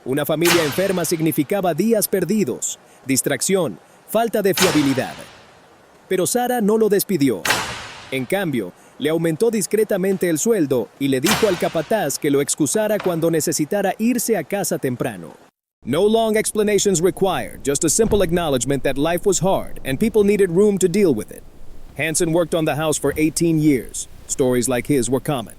Una familia enferma significaba días perdidos, distracción, falta de fiabilidad. Pero Sarah no lo despidió. En cambio, le aumentó discretamente el sueldo y le dijo al capataz que lo excusara cuando necesitara irse a casa temprano. No long explanations required, just a simple acknowledgement that life was hard and people needed room to deal with it. Hanson worked on the house for 18 years. Stories like his were common.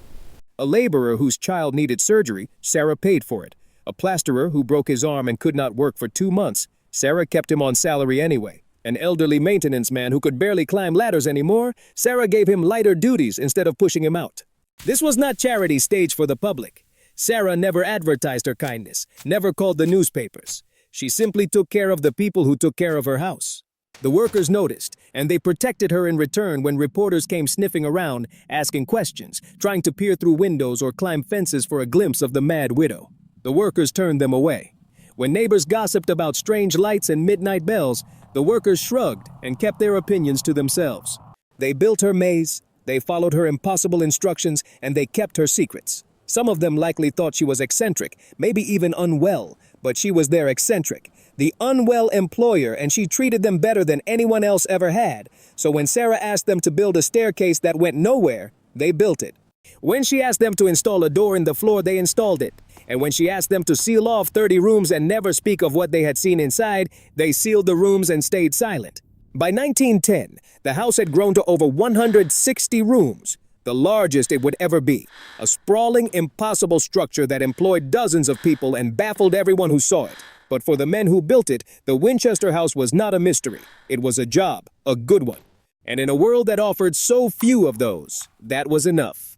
A laborer whose child needed surgery, Sarah paid for it. A plasterer who broke his arm and could not work for 2 months, Sarah kept him on salary anyway. An elderly maintenance man who could barely climb ladders anymore, Sarah gave him lighter duties instead of pushing him out. This was not charity staged for the public. Sarah never advertised her kindness, never called the newspapers. She simply took care of the people who took care of her house. The workers noticed, and they protected her in return when reporters came sniffing around, asking questions, trying to peer through windows or climb fences for a glimpse of the mad widow. The workers turned them away. When neighbors gossiped about strange lights and midnight bells, the workers shrugged and kept their opinions to themselves. They built her maze, they followed her impossible instructions, and they kept her secrets. Some of them likely thought she was eccentric, maybe even unwell, but she was their eccentric, the unwell employer, and she treated them better than anyone else ever had. So when Sarah asked them to build a staircase that went nowhere, they built it. When she asked them to install a door in the floor, they installed it. And when she asked them to seal off 30 rooms and never speak of what they had seen inside, they sealed the rooms and stayed silent. By 1910, the house had grown to over 160 rooms, the largest it would ever be. A sprawling, impossible structure that employed dozens of people and baffled everyone who saw it. But for the men who built it, the Winchester house was not a mystery. It was a job, a good one. And in a world that offered so few of those, that was enough.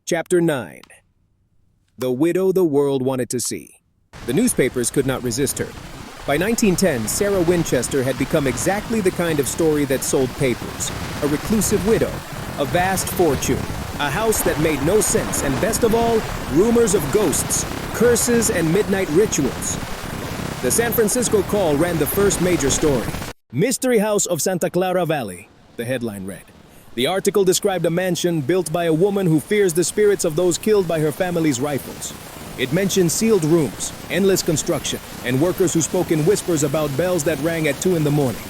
Chapter 9. The widow the world wanted to see. The newspapers could not resist her. By 1910, Sarah Winchester had become exactly the kind of story that sold papers. A reclusive widow, a vast fortune, a house that made no sense, and best of all, rumors of ghosts, curses, and midnight rituals. The San Francisco Call ran the first major story. Mystery House of Santa Clara Valley, the headline read. The article described a mansion built by a woman who fears the spirits of those killed by her family's rifles. It mentioned sealed rooms, endless construction, and workers who spoke in whispers about bells that rang at 2 in the morning.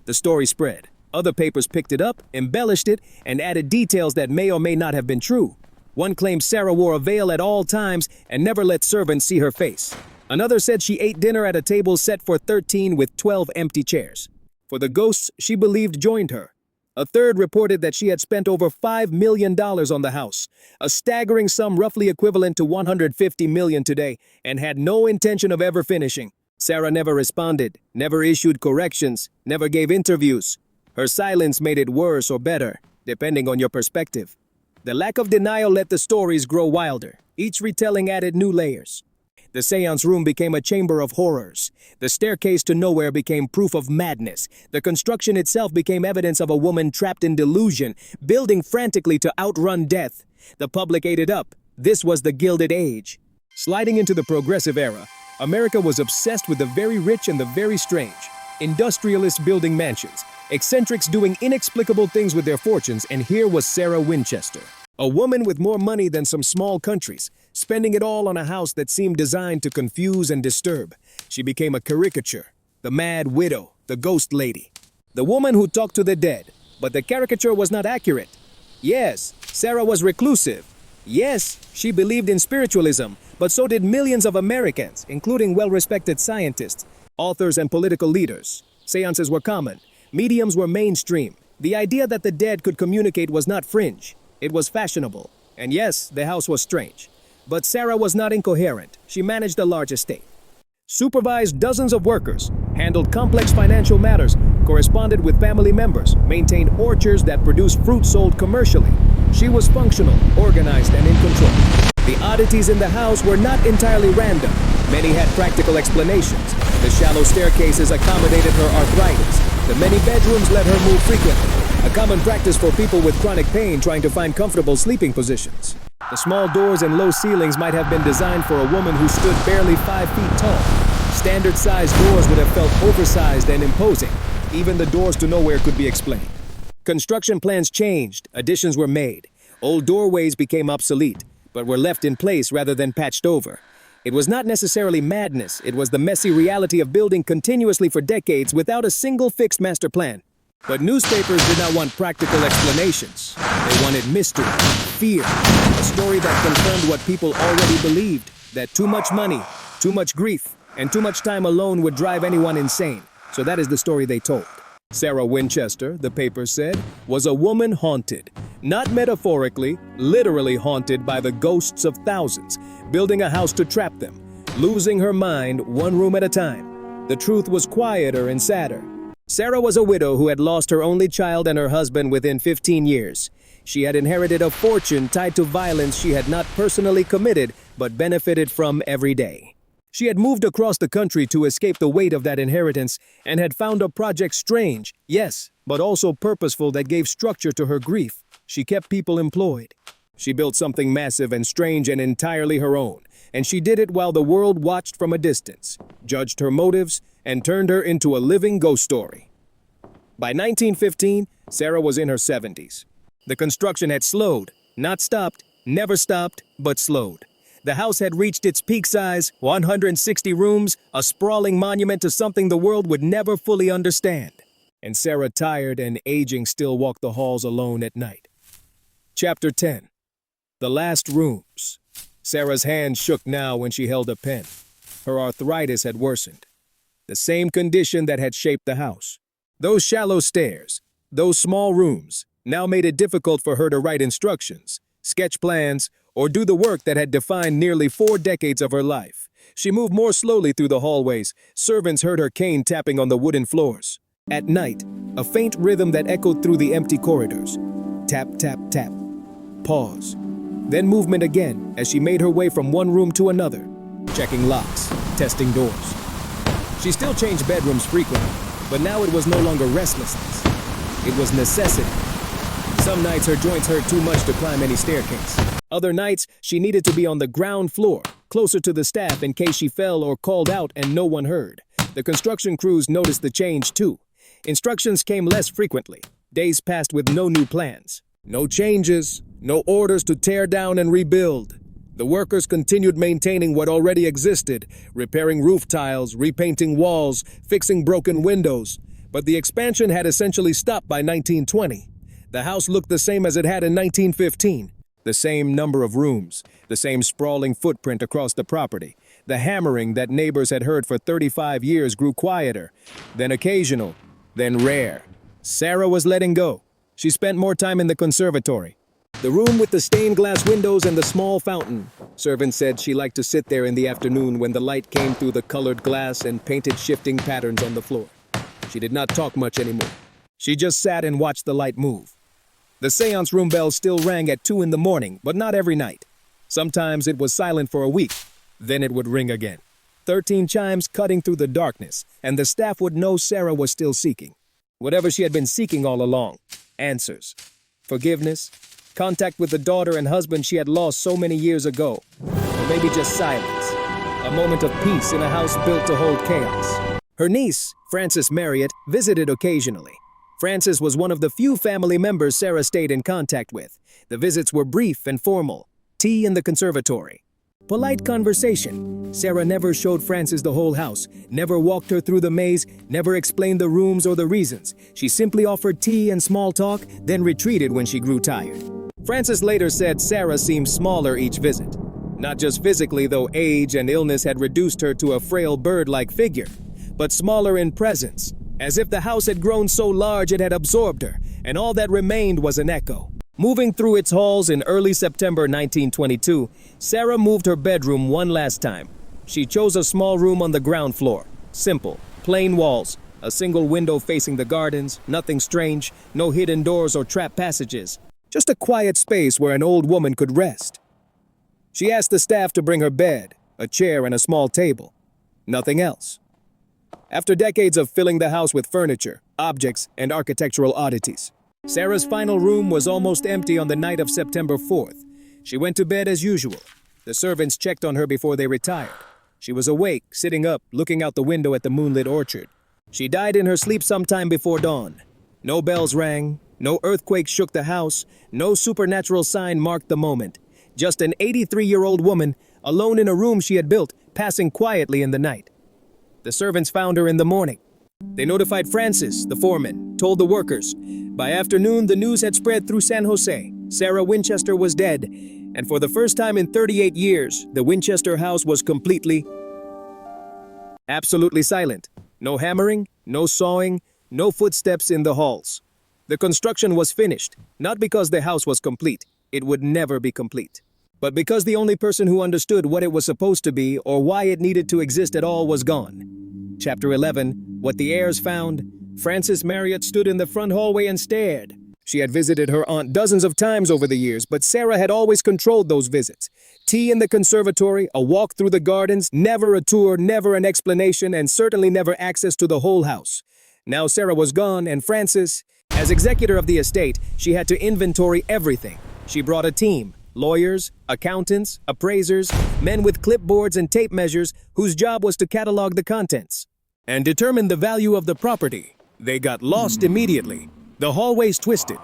The story spread. Other papers picked it up, embellished it, and added details that may or may not have been true. One claimed Sarah wore a veil at all times and never let servants see her face. Another said she ate dinner at a table set for 13 with 12 empty chairs. For the ghosts she believed joined her. A third reported that she had spent over $5 million on the house, a staggering sum roughly equivalent to $150 million today, and had no intention of ever finishing. Sarah never responded, never issued corrections, never gave interviews. Her silence made it worse or better, depending on your perspective. The lack of denial let the stories grow wilder. Each retelling added new layers. The seance room became a chamber of horrors. The staircase to nowhere became proof of madness. The construction itself became evidence of a woman trapped in delusion, building frantically to outrun death. The public ate it up. This was the Gilded Age. Sliding into the Progressive Era, America was obsessed with the very rich and the very strange. Industrialists building mansions, eccentrics doing inexplicable things with their fortunes, and here was Sarah Winchester. A woman with more money than some small countries, spending it all on a house that seemed designed to confuse and disturb. She became a caricature, the mad widow, the ghost lady. The woman who talked to the dead, but the caricature was not accurate. Yes, Sarah was reclusive. Yes, she believed in spiritualism, but so did millions of Americans, including well-respected scientists, authors, and political leaders. Seances were common. Mediums were mainstream. The idea that the dead could communicate was not fringe. It was fashionable. And yes, the house was strange. But Sarah was not incoherent. She managed a large estate, supervised dozens of workers, handled complex financial matters, corresponded with family members, maintained orchards that produced fruit sold commercially. She was functional, organized, and in control. The oddities in the house were not entirely random. Many had practical explanations. The shallow staircases accommodated her arthritis. The many bedrooms let her move frequently, a common practice for people with chronic pain trying to find comfortable sleeping positions. The small doors and low ceilings might have been designed for a woman who stood barely 5 feet tall. Standard-sized doors would have felt oversized and imposing. Even the doors to nowhere could be explained. Construction plans changed, additions were made. Old doorways became obsolete, but were left in place rather than patched over. It was not necessarily madness, it was the messy reality of building continuously for decades without a single fixed master plan. But newspapers did not want practical explanations. They wanted mystery, fear, a story that confirmed what people already believed, that too much money, too much grief, and too much time alone would drive anyone insane. So that is the story they told. Sarah Winchester, the paper said, was a woman haunted. Not metaphorically, literally haunted by the ghosts of thousands, building a house to trap them, losing her mind one room at a time. The truth was quieter and sadder. Sarah was a widow who had lost her only child and her husband within 15 years. She had inherited a fortune tied to violence she had not personally committed but benefited from every day. She had moved across the country to escape the weight of that inheritance and had found a project strange, yes, but also purposeful that gave structure to her grief. She kept people employed. She built something massive and strange and entirely her own, and she did it while the world watched from a distance, judged her motives, and turned her into a living ghost story. By 1915, Sarah was in her 70s. The construction had slowed, not stopped, never stopped, but slowed. The house had reached its peak size, 160 rooms, a sprawling monument to something the world would never fully understand. And Sarah, tired and aging, still walked the halls alone at night. Chapter 10. The Last Rooms. Sarah's hand shook now when she held a pen. Her arthritis had worsened. The same condition that had shaped the house. Those shallow stairs, those small rooms, now made it difficult for her to write instructions, sketch plans, or do the work that had defined nearly 4 decades of her life. She moved more slowly through the hallways. Servants heard her cane tapping on the wooden floors. At night, a faint rhythm that echoed through the empty corridors. Tap, tap, tap. Pause. Then movement again as she made her way from one room to another, checking locks, testing doors. She still changed bedrooms frequently, but now it was no longer restlessness. It was necessity. Some nights her joints hurt too much to climb any staircase. Other nights, she needed to be on the ground floor, closer to the staff in case she fell or called out and no one heard. The construction crews noticed the change too. Instructions came less frequently. Days passed with no new plans. No changes, no orders to tear down and rebuild. The workers continued maintaining what already existed, repairing roof tiles, repainting walls, fixing broken windows. But the expansion had essentially stopped by 1920. The house looked the same as it had in 1915. The same number of rooms, the same sprawling footprint across the property. The hammering that neighbors had heard for 35 years grew quieter, then occasional, then rare. Sarah was letting go. She spent more time in the conservatory. The room with the stained glass windows and the small fountain. Servants said she liked to sit there in the afternoon when the light came through the colored glass and painted shifting patterns on the floor. She did not talk much anymore. She just sat and watched the light move. The seance room bell still rang at 2 in the morning, but not every night. Sometimes it was silent for a week, then it would ring again. 13 chimes cutting through the darkness, and the staff would know Sarah was still seeking. Whatever she had been seeking all along. Answers. Forgiveness. Contact with the daughter and husband she had lost so many years ago. Or maybe just silence. A moment of peace in a house built to hold chaos. Her niece, Frances Marriott, visited occasionally. Frances was one of the few family members Sarah stayed in contact with. The visits were brief and formal. Tea in the conservatory. Polite conversation. Sarah never showed Frances the whole house, never walked her through the maze, never explained the rooms or the reasons. She simply offered tea and small talk, then retreated when she grew tired. Frances later said Sarah seemed smaller each visit. Not just physically, though age and illness had reduced her to a frail bird-like figure, but smaller in presence, as if the house had grown so large it had absorbed her, and all that remained was an echo. Moving through its halls in early September 1922, Sarah moved her bedroom one last time. She chose a small room on the ground floor. Simple, plain walls, a single window facing the gardens, nothing strange, no hidden doors or trap passages. Just a quiet space where an old woman could rest. She asked the staff to bring her bed, a chair and a small table. Nothing else. After decades of filling the house with furniture, objects, and architectural oddities, Sarah's final room was almost empty on the night of September 4th. She went to bed as usual. The servants checked on her before they retired. She was awake, sitting up, looking out the window at the moonlit orchard. She died in her sleep sometime before dawn. No bells rang, no earthquake shook the house, no supernatural sign marked the moment. Just an 83-year-old woman, alone in a room she had built, passing quietly in the night. The servants found her in the morning. They notified Francis, the foreman, told the workers. By afternoon, the news had spread through San Jose. Sarah Winchester was dead, and for the first time in 38 years, the Winchester house was absolutely silent. No hammering, no sawing, no footsteps in the halls. The construction was finished, not because the house was complete. It would never be complete. But because the only person who understood what it was supposed to be or why it needed to exist at all was gone. Chapter 11, What the Heirs Found. Frances Marriott stood in the front hallway and stared. She had visited her aunt dozens of times over the years, but Sarah had always controlled those visits. Tea in the conservatory, a walk through the gardens, never a tour, never an explanation, and certainly never access to the whole house. Now Sarah was gone, and Frances, as executor of the estate, she had to inventory everything. She brought a team. Lawyers, accountants, appraisers, men with clipboards and tape measures whose job was to catalog the contents and determine the value of the property. They got lost immediately. The hallways twisted,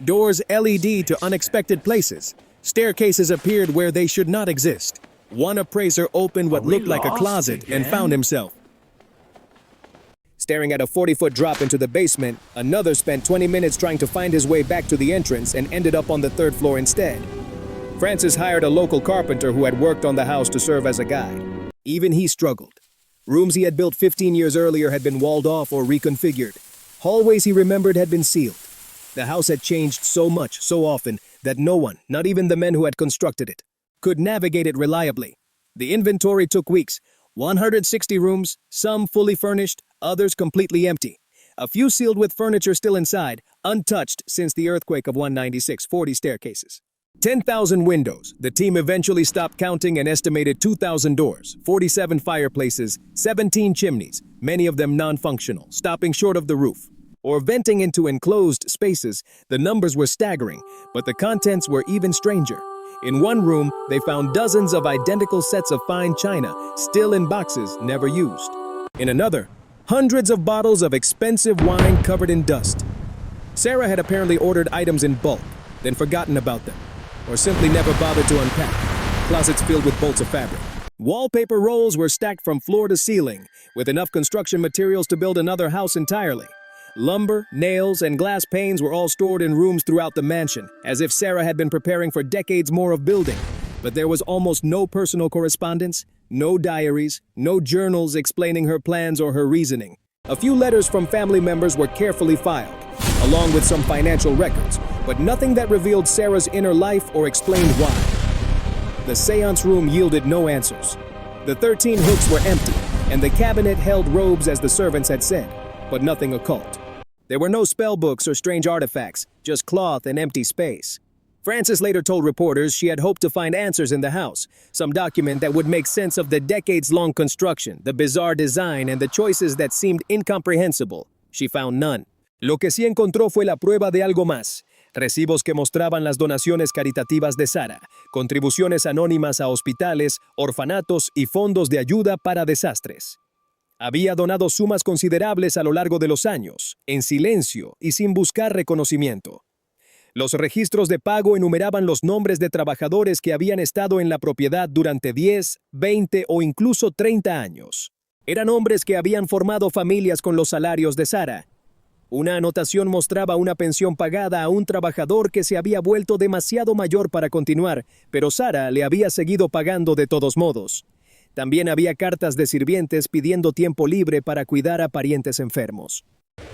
doors LED to unexpected places, staircases appeared where they should not exist. One appraiser opened what looked like a closet and found himself staring at a 40-foot drop into the basement. Another spent 20 minutes trying to find his way back to the entrance and ended up on the third floor instead. Francis hired a local carpenter who had worked on the house to serve as a guide. Even he struggled. Rooms he had built 15 years earlier had been walled off or reconfigured. Hallways he remembered had been sealed. The house had changed so much, so often, that no one, not even the men who had constructed it, could navigate it reliably. The inventory took weeks. 160 rooms, some fully furnished, others completely empty. A few sealed with furniture still inside, untouched since the earthquake of 196, 40 staircases. 10,000 windows. The team eventually stopped counting and estimated 2,000 doors, 47 fireplaces, 17 chimneys, many of them non-functional, stopping short of the roof, or venting into enclosed spaces. The numbers were staggering, but the contents were even stranger. In one room, they found dozens of identical sets of fine china, still in boxes, never used. In another, hundreds of bottles of expensive wine covered in dust. Sarah had apparently ordered items in bulk, then forgotten about them, or simply never bothered to unpack. Closets filled with bolts of fabric. Wallpaper rolls were stacked from floor to ceiling, with enough construction materials to build another house entirely. Lumber, nails, and glass panes were all stored in rooms throughout the mansion, as if Sarah had been preparing for decades more of building. But there was almost no personal correspondence, no diaries, no journals explaining her plans or her reasoning. A few letters from family members were carefully filed, along with some financial records, but nothing that revealed Sarah's inner life or explained why. The seance room yielded no answers. The 13 hooks were empty, and the cabinet held robes as the servants had said, but nothing occult. There were no spell books or strange artifacts, just cloth and empty space. Frances later told reporters she had hoped to find answers in the house, some document that would make sense of the decades-long construction, the bizarre design, and the choices that seemed incomprehensible. She found none. Lo que sí encontró fue la prueba de algo más. Recibos que mostraban las donaciones caritativas de Sarah, contribuciones anónimas a hospitales, orfanatos y fondos de ayuda para desastres. Había donado sumas considerables a lo largo de los años, en silencio y sin buscar reconocimiento. Los registros de pago enumeraban los nombres de trabajadores que habían estado en la propiedad durante 10, 20 o incluso 30 años. Eran hombres que habían formado familias con los salarios de Sarah. Una anotación mostraba una pensión pagada a un trabajador que se había vuelto demasiado mayor para continuar, pero Sarah le había seguido pagando de todos modos. También había cartas de sirvientes pidiendo tiempo libre para cuidar a parientes enfermos.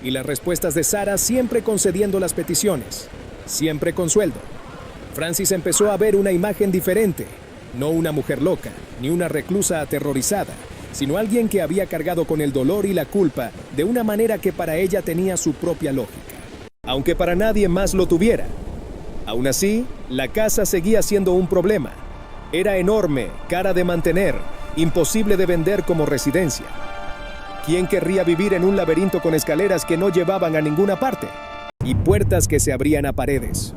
Y las respuestas de Sarah siempre concediendo las peticiones. Siempre con sueldo. Frances empezó a ver una imagen diferente, no una mujer loca, ni una reclusa aterrorizada, sino alguien que había cargado con el dolor y la culpa de una manera que para ella tenía su propia lógica, aunque para nadie más lo tuviera. Aún así, la casa seguía siendo un problema. Era enorme, cara de mantener, imposible de vender como residencia. ¿Quién querría vivir en un laberinto con escaleras que no llevaban a ninguna parte? Y puertas que se abrían a paredes.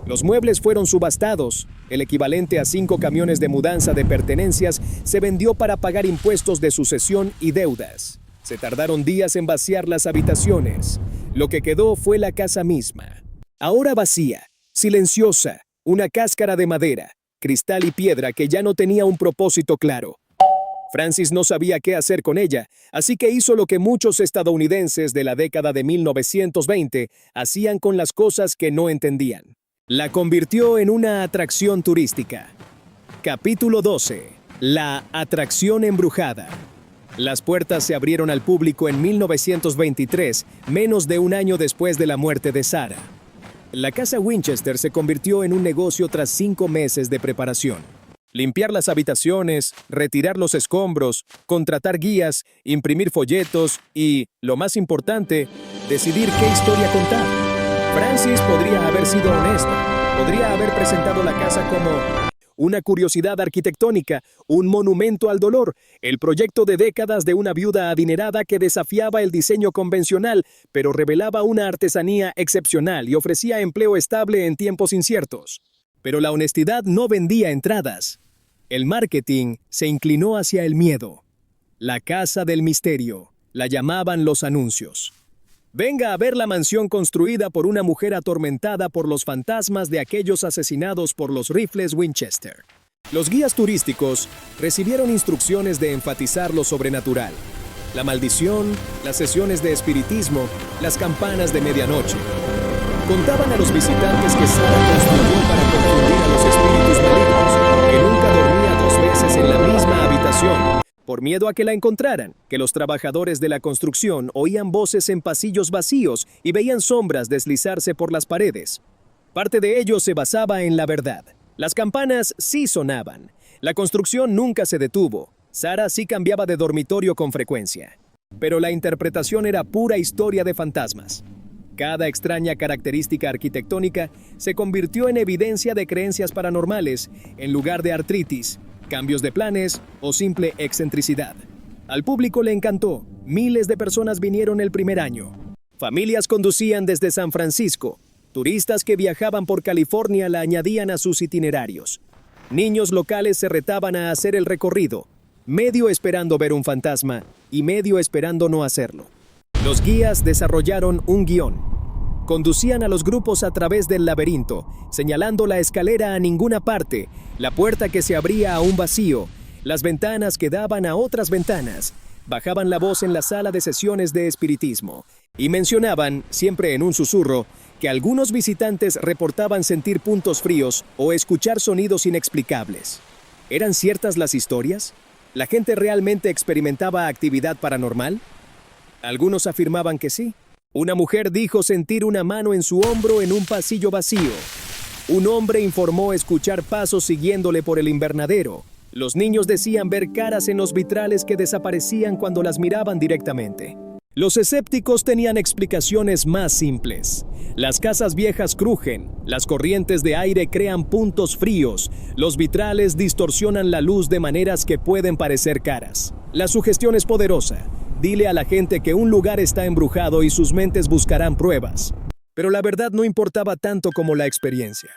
Los muebles fueron subastados. El equivalente a 5 camiones de mudanza de pertenencias se vendió para pagar impuestos de sucesión y deudas. Se tardaron días en vaciar las habitaciones. Lo que quedó fue la casa misma. Ahora vacía, silenciosa, una cáscara de madera, cristal y piedra que ya no tenía un propósito claro. Frances no sabía qué hacer con ella, así que hizo lo que muchos estadounidenses de la década de 1920 hacían con las cosas que no entendían. La convirtió en una atracción turística. Capítulo 12. La atracción embrujada. Las puertas se abrieron al público en 1923, menos de un año después de la muerte de Sarah. La casa Winchester se convirtió en un negocio tras 5 meses de preparación. Limpiar las habitaciones, retirar los escombros, contratar guías, imprimir folletos y, lo más importante, decidir qué historia contar. Frances podría haber sido honesta, podría haber presentado la casa como una curiosidad arquitectónica, un monumento al dolor, el proyecto de décadas de una viuda adinerada que desafiaba el diseño convencional, pero revelaba una artesanía excepcional y ofrecía empleo estable en tiempos inciertos. Pero la honestidad no vendía entradas. El marketing se inclinó hacia el miedo. La casa del misterio, la llamaban los anuncios. Venga a ver la mansión construida por una mujer atormentada por los fantasmas de aquellos asesinados por los rifles Winchester. Los guías turísticos recibieron instrucciones de enfatizar lo sobrenatural. La maldición, las sesiones de espiritismo, las campanas de medianoche. Contaban a los visitantes que Sarah construyó para confundir a los espíritus malignos, que nunca dormía 2 veces en la misma habitación, por miedo a que la encontraran, que los trabajadores de la construcción oían voces en pasillos vacíos y veían sombras deslizarse por las paredes. Parte de ello se basaba en la verdad. Las campanas sí sonaban. La construcción nunca se detuvo. Sarah sí cambiaba de dormitorio con frecuencia. Pero la interpretación era pura historia de fantasmas. Cada extraña característica arquitectónica se convirtió en evidencia de creencias paranormales, en lugar de artritis, cambios de planes o simple excentricidad. Al público le encantó. Miles de personas vinieron el primer año. Familias conducían desde San Francisco. Turistas que viajaban por California la añadían a sus itinerarios. Niños locales se retaban a hacer el recorrido, medio esperando ver un fantasma y medio esperando no hacerlo. Los guías desarrollaron un guión. Conducían a los grupos a través del laberinto, señalando la escalera a ninguna parte, la puerta que se abría a un vacío, las ventanas que daban a otras ventanas. Bajaban la voz en la sala de sesiones de espiritismo y mencionaban, siempre en un susurro, que algunos visitantes reportaban sentir puntos fríos o escuchar sonidos inexplicables. ¿Eran ciertas las historias? ¿La gente realmente experimentaba actividad paranormal? Algunos afirmaban que sí. Una mujer dijo sentir una mano en su hombro en un pasillo vacío. Un hombre informó escuchar pasos siguiéndole por el invernadero. Los niños decían ver caras en los vitrales que desaparecían cuando las miraban directamente. Los escépticos tenían explicaciones más simples. Las casas viejas crujen, las corrientes de aire crean puntos fríos, los vitrales distorsionan la luz de maneras que pueden parecer caras. La sugestión es poderosa. Dile a la gente que un lugar está embrujado y sus mentes buscarán pruebas. Pero la verdad no importaba tanto como la experiencia.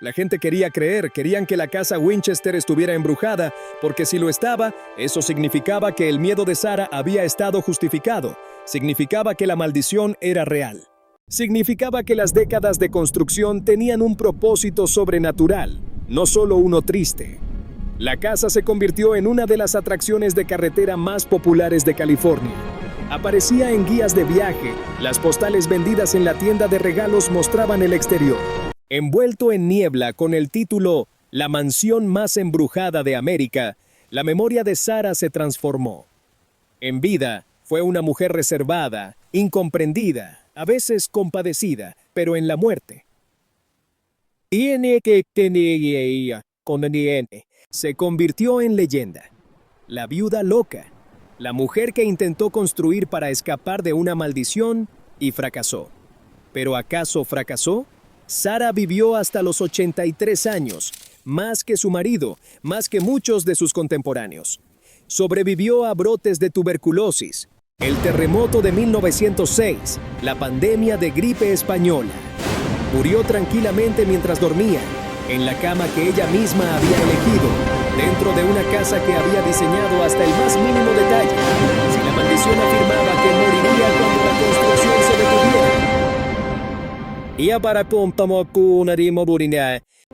La gente quería creer, querían que la casa Winchester estuviera embrujada, porque si lo estaba, eso significaba que el miedo de Sarah había estado justificado. Significaba que la maldición era real. Significaba que las décadas de construcción tenían un propósito sobrenatural, no solo uno triste. La casa se convirtió en una de las atracciones de carretera más populares de California. Aparecía en guías de viaje, las postales vendidas en la tienda de regalos mostraban el exterior. Envuelto en niebla con el título La mansión más embrujada de América, la memoria de Sarah se transformó. En vida, fue una mujer reservada, incomprendida, a veces compadecida, pero en la muerte. Se convirtió en leyenda. La viuda loca, la mujer que intentó construir para escapar de una maldición y fracasó. ¿Pero acaso fracasó? Sarah vivió hasta los 83 años, más que su marido, más que muchos de sus contemporáneos. Sobrevivió a brotes de tuberculosis, el terremoto de 1906, la pandemia de gripe española. Murió tranquilamente mientras dormía, en la cama que ella misma había elegido, dentro de una casa que había diseñado hasta el más mínimo detalle. Si la maldición afirmaba que moriría cuando la construcción se detuviera,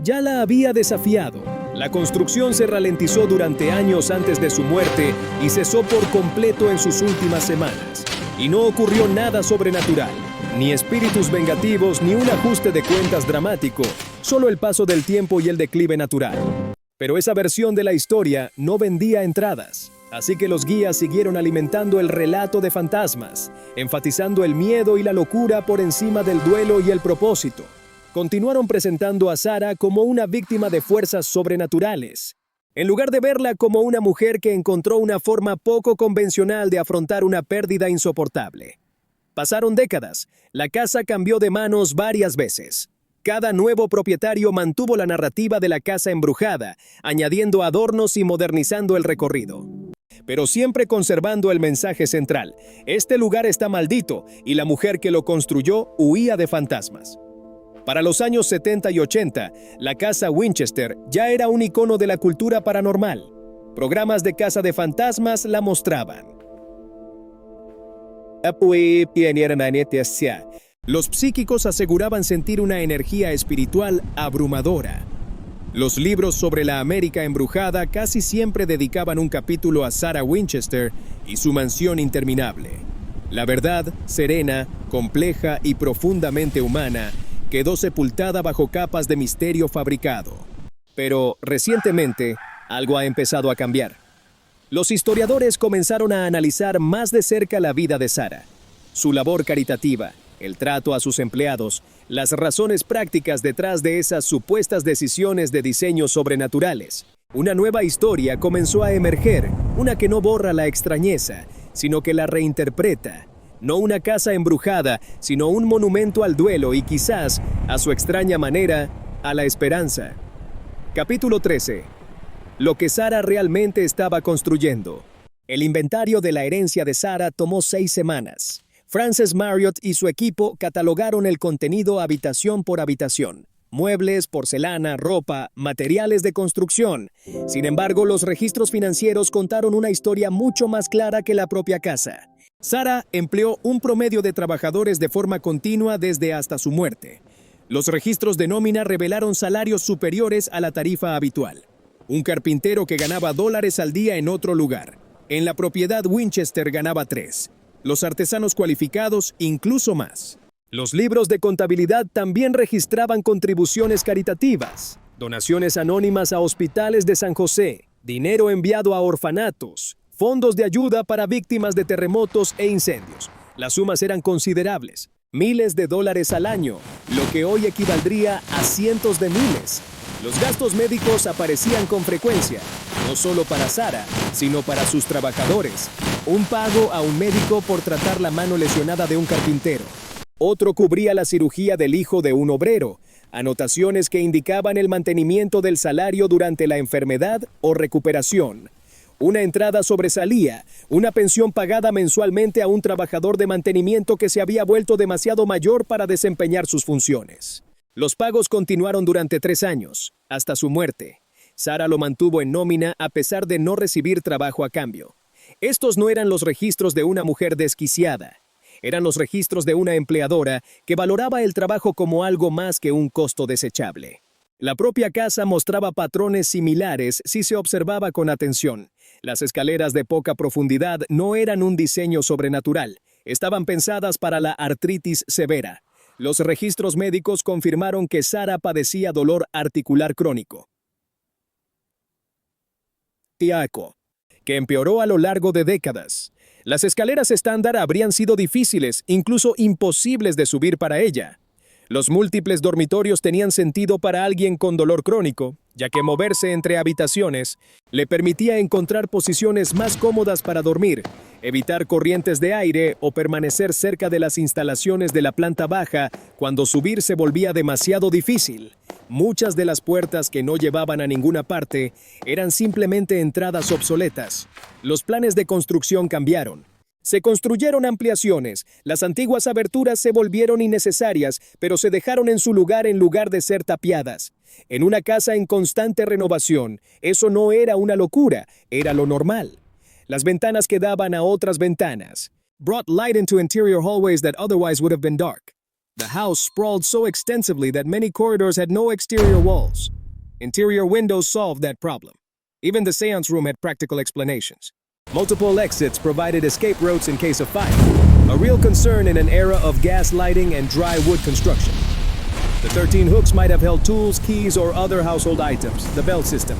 ya la había desafiado. La construcción se ralentizó durante años antes de su muerte y cesó por completo en sus últimas semanas. Y no ocurrió nada sobrenatural, ni espíritus vengativos, ni un ajuste de cuentas dramático, solo el paso del tiempo y el declive natural. Pero esa versión de la historia no vendía entradas. Así que los guías siguieron alimentando el relato de fantasmas, enfatizando el miedo y la locura por encima del duelo y el propósito. Continuaron presentando a Sarah como una víctima de fuerzas sobrenaturales, en lugar de verla como una mujer que encontró una forma poco convencional de afrontar una pérdida insoportable. Pasaron décadas, la casa cambió de manos varias veces. Cada nuevo propietario mantuvo la narrativa de la casa embrujada, añadiendo adornos y modernizando el recorrido. Pero siempre conservando el mensaje central: este lugar está maldito y la mujer que lo construyó huía de fantasmas. Para los años 70 y 80, la casa Winchester ya era un icono de la cultura paranormal. Programas de casa de fantasmas la mostraban. Los psíquicos aseguraban sentir una energía espiritual abrumadora. Los libros sobre la América embrujada casi siempre dedicaban un capítulo a Sarah Winchester y su mansión interminable. La verdad, serena, compleja y profundamente humana, quedó sepultada bajo capas de misterio fabricado. Pero, recientemente, algo ha empezado a cambiar. Los historiadores comenzaron a analizar más de cerca la vida de Sarah, su labor caritativa, el trato a sus empleados, las razones prácticas detrás de esas supuestas decisiones de diseño sobrenaturales. Una nueva historia comenzó a emerger, una que no borra la extrañeza, sino que la reinterpreta. No una casa embrujada, sino un monumento al duelo y quizás, a su extraña manera, a la esperanza. Capítulo 13. Lo que Sarah realmente estaba construyendo. El inventario de la herencia de Sarah tomó 6 semanas. Frances Marriott y su equipo catalogaron el contenido habitación por habitación. Muebles, porcelana, ropa, materiales de construcción. Sin embargo, los registros financieros contaron una historia mucho más clara que la propia casa. Sarah empleó un promedio de trabajadores de forma continua desde hasta su muerte. Los registros de nómina revelaron salarios superiores a la tarifa habitual. Un carpintero que ganaba $1 al día en otro lugar. En la propiedad Winchester ganaba 3. Los artesanos cualificados incluso más. Los libros de contabilidad también registraban contribuciones caritativas, donaciones anónimas a hospitales de San José, dinero enviado a orfanatos, fondos de ayuda para víctimas de terremotos e incendios. Las sumas eran considerables, miles de dólares al año, lo que hoy equivaldría a cientos de miles. Los gastos médicos aparecían con frecuencia, no solo para Sara, sino para sus trabajadores. Un pago a un médico por tratar la mano lesionada de un carpintero. Otro cubría la cirugía del hijo de un obrero. Anotaciones que indicaban el mantenimiento del salario durante la enfermedad o recuperación. Una entrada sobresalía, una pensión pagada mensualmente a un trabajador de mantenimiento que se había vuelto demasiado mayor para desempeñar sus funciones. Los pagos continuaron durante 3 años, hasta su muerte. Sara lo mantuvo en nómina a pesar de no recibir trabajo a cambio. Estos no eran los registros de una mujer desquiciada. Eran los registros de una empleadora que valoraba el trabajo como algo más que un costo desechable. La propia casa mostraba patrones similares si se observaba con atención. Las escaleras de poca profundidad no eran un diseño sobrenatural. Estaban pensadas para la artritis severa. Los registros médicos confirmaron que Sara padecía dolor articular crónico, ciático, que empeoró a lo largo de décadas. Las escaleras estándar habrían sido difíciles, incluso imposibles de subir para ella. Los múltiples dormitorios tenían sentido para alguien con dolor crónico, ya que moverse entre habitaciones le permitía encontrar posiciones más cómodas para dormir, evitar corrientes de aire o permanecer cerca de las instalaciones de la planta baja cuando subir se volvía demasiado difícil. Muchas de las puertas que no llevaban a ninguna parte eran simplemente entradas obsoletas. Los planes de construcción cambiaron. Se construyeron ampliaciones, las antiguas aberturas se volvieron innecesarias, pero se dejaron en su lugar de ser tapiadas. En una casa en constante renovación, eso no era una locura, era lo normal. Las ventanas que daban a otras ventanas brought light into interior hallways that otherwise would have been dark. The house sprawled so extensively that many corridors had no exterior walls. Interior windows solved that problem. Even the seance room had practical explanations. Multiple exits provided escape routes in case of fire, a real concern in an era of gas lighting and dry wood construction. The 13 hooks might have held tools, keys, or other household items. The bell system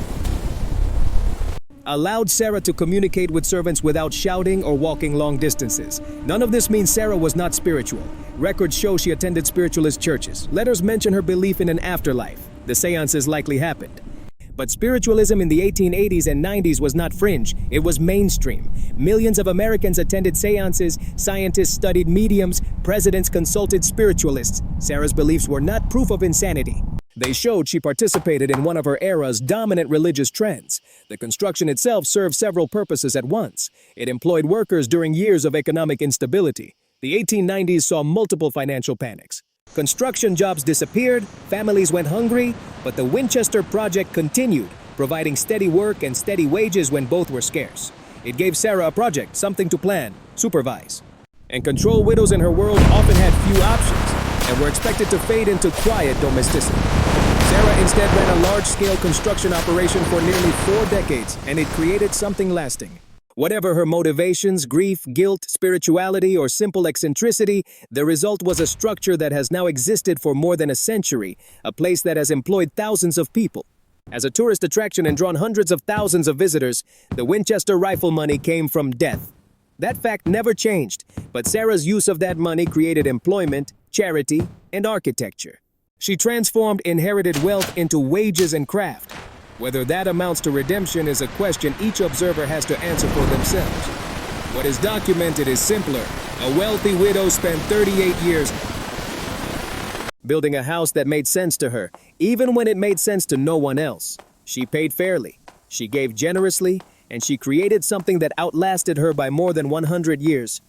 allowed Sarah to communicate with servants without shouting or walking long distances. None of this means Sarah was not spiritual. Records show she attended spiritualist churches. Letters mention her belief in an afterlife. The seances likely happened. But spiritualism in the 1880s and 90s was not fringe, it was mainstream. Millions of Americans attended seances, scientists studied mediums, presidents consulted spiritualists. Sarah's beliefs were not proof of insanity. They showed she participated in one of her era's dominant religious trends. The construction itself served several purposes at once. It employed workers during years of economic instability. The 1890s saw multiple financial panics. Construction jobs disappeared, families went hungry, but the Winchester project continued, providing steady work and steady wages when both were scarce. It gave Sarah a project, something to plan, supervise, and control. Widows in her world often had few options and were expected to fade into quiet domesticity. Sarah instead ran a large-scale construction operation for nearly 4 decades, and it created something lasting. Whatever her motivations, grief, guilt, spirituality, or simple eccentricity, the result was a structure that has now existed for more than a century, a place that has employed thousands of people. As a tourist attraction and drawn hundreds of thousands of visitors, the Winchester rifle money came from death. That fact never changed, but Sarah's use of that money created employment, charity, and architecture. She transformed inherited wealth into wages and craft. Whether that amounts to redemption is a question each observer has to answer for themselves. What is documented is simpler. A wealthy widow spent 38 years building a house that made sense to her, even when it made sense to no one else. She paid fairly, she gave generously, and she created something that outlasted her by more than 100 years.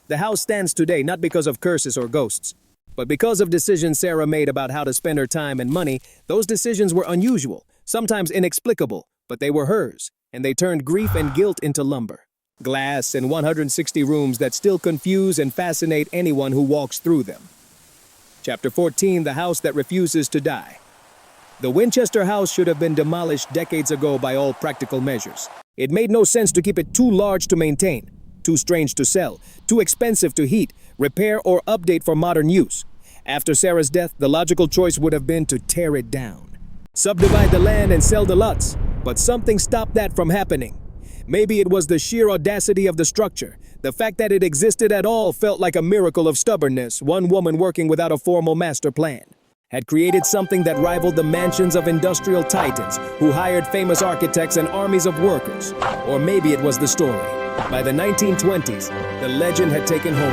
The house stands today not because of curses or ghosts, but because of decisions Sarah made about how to spend her time and money. Those decisions were unusual, sometimes inexplicable, but they were hers, and they turned grief and guilt into lumber. Glass and 160 rooms that still confuse and fascinate anyone who walks through them. Chapter 14, The House That Refuses to Die. The Winchester house should have been demolished decades ago by all practical measures. It made no sense to keep it too large to maintain, too strange to sell, too expensive to heat, repair, or update for modern use. After Sarah's death, the logical choice would have been to tear it down. Subdivide the land and sell the lots, but something stopped that from happening. Maybe it was the sheer audacity of the structure. The fact that it existed at all felt like a miracle of stubbornness, one woman working without a formal master plan. had created something that rivaled the mansions of industrial titans who hired famous architects and armies of workers. Or maybe it was the story. By the 1920s, the legend had taken hold.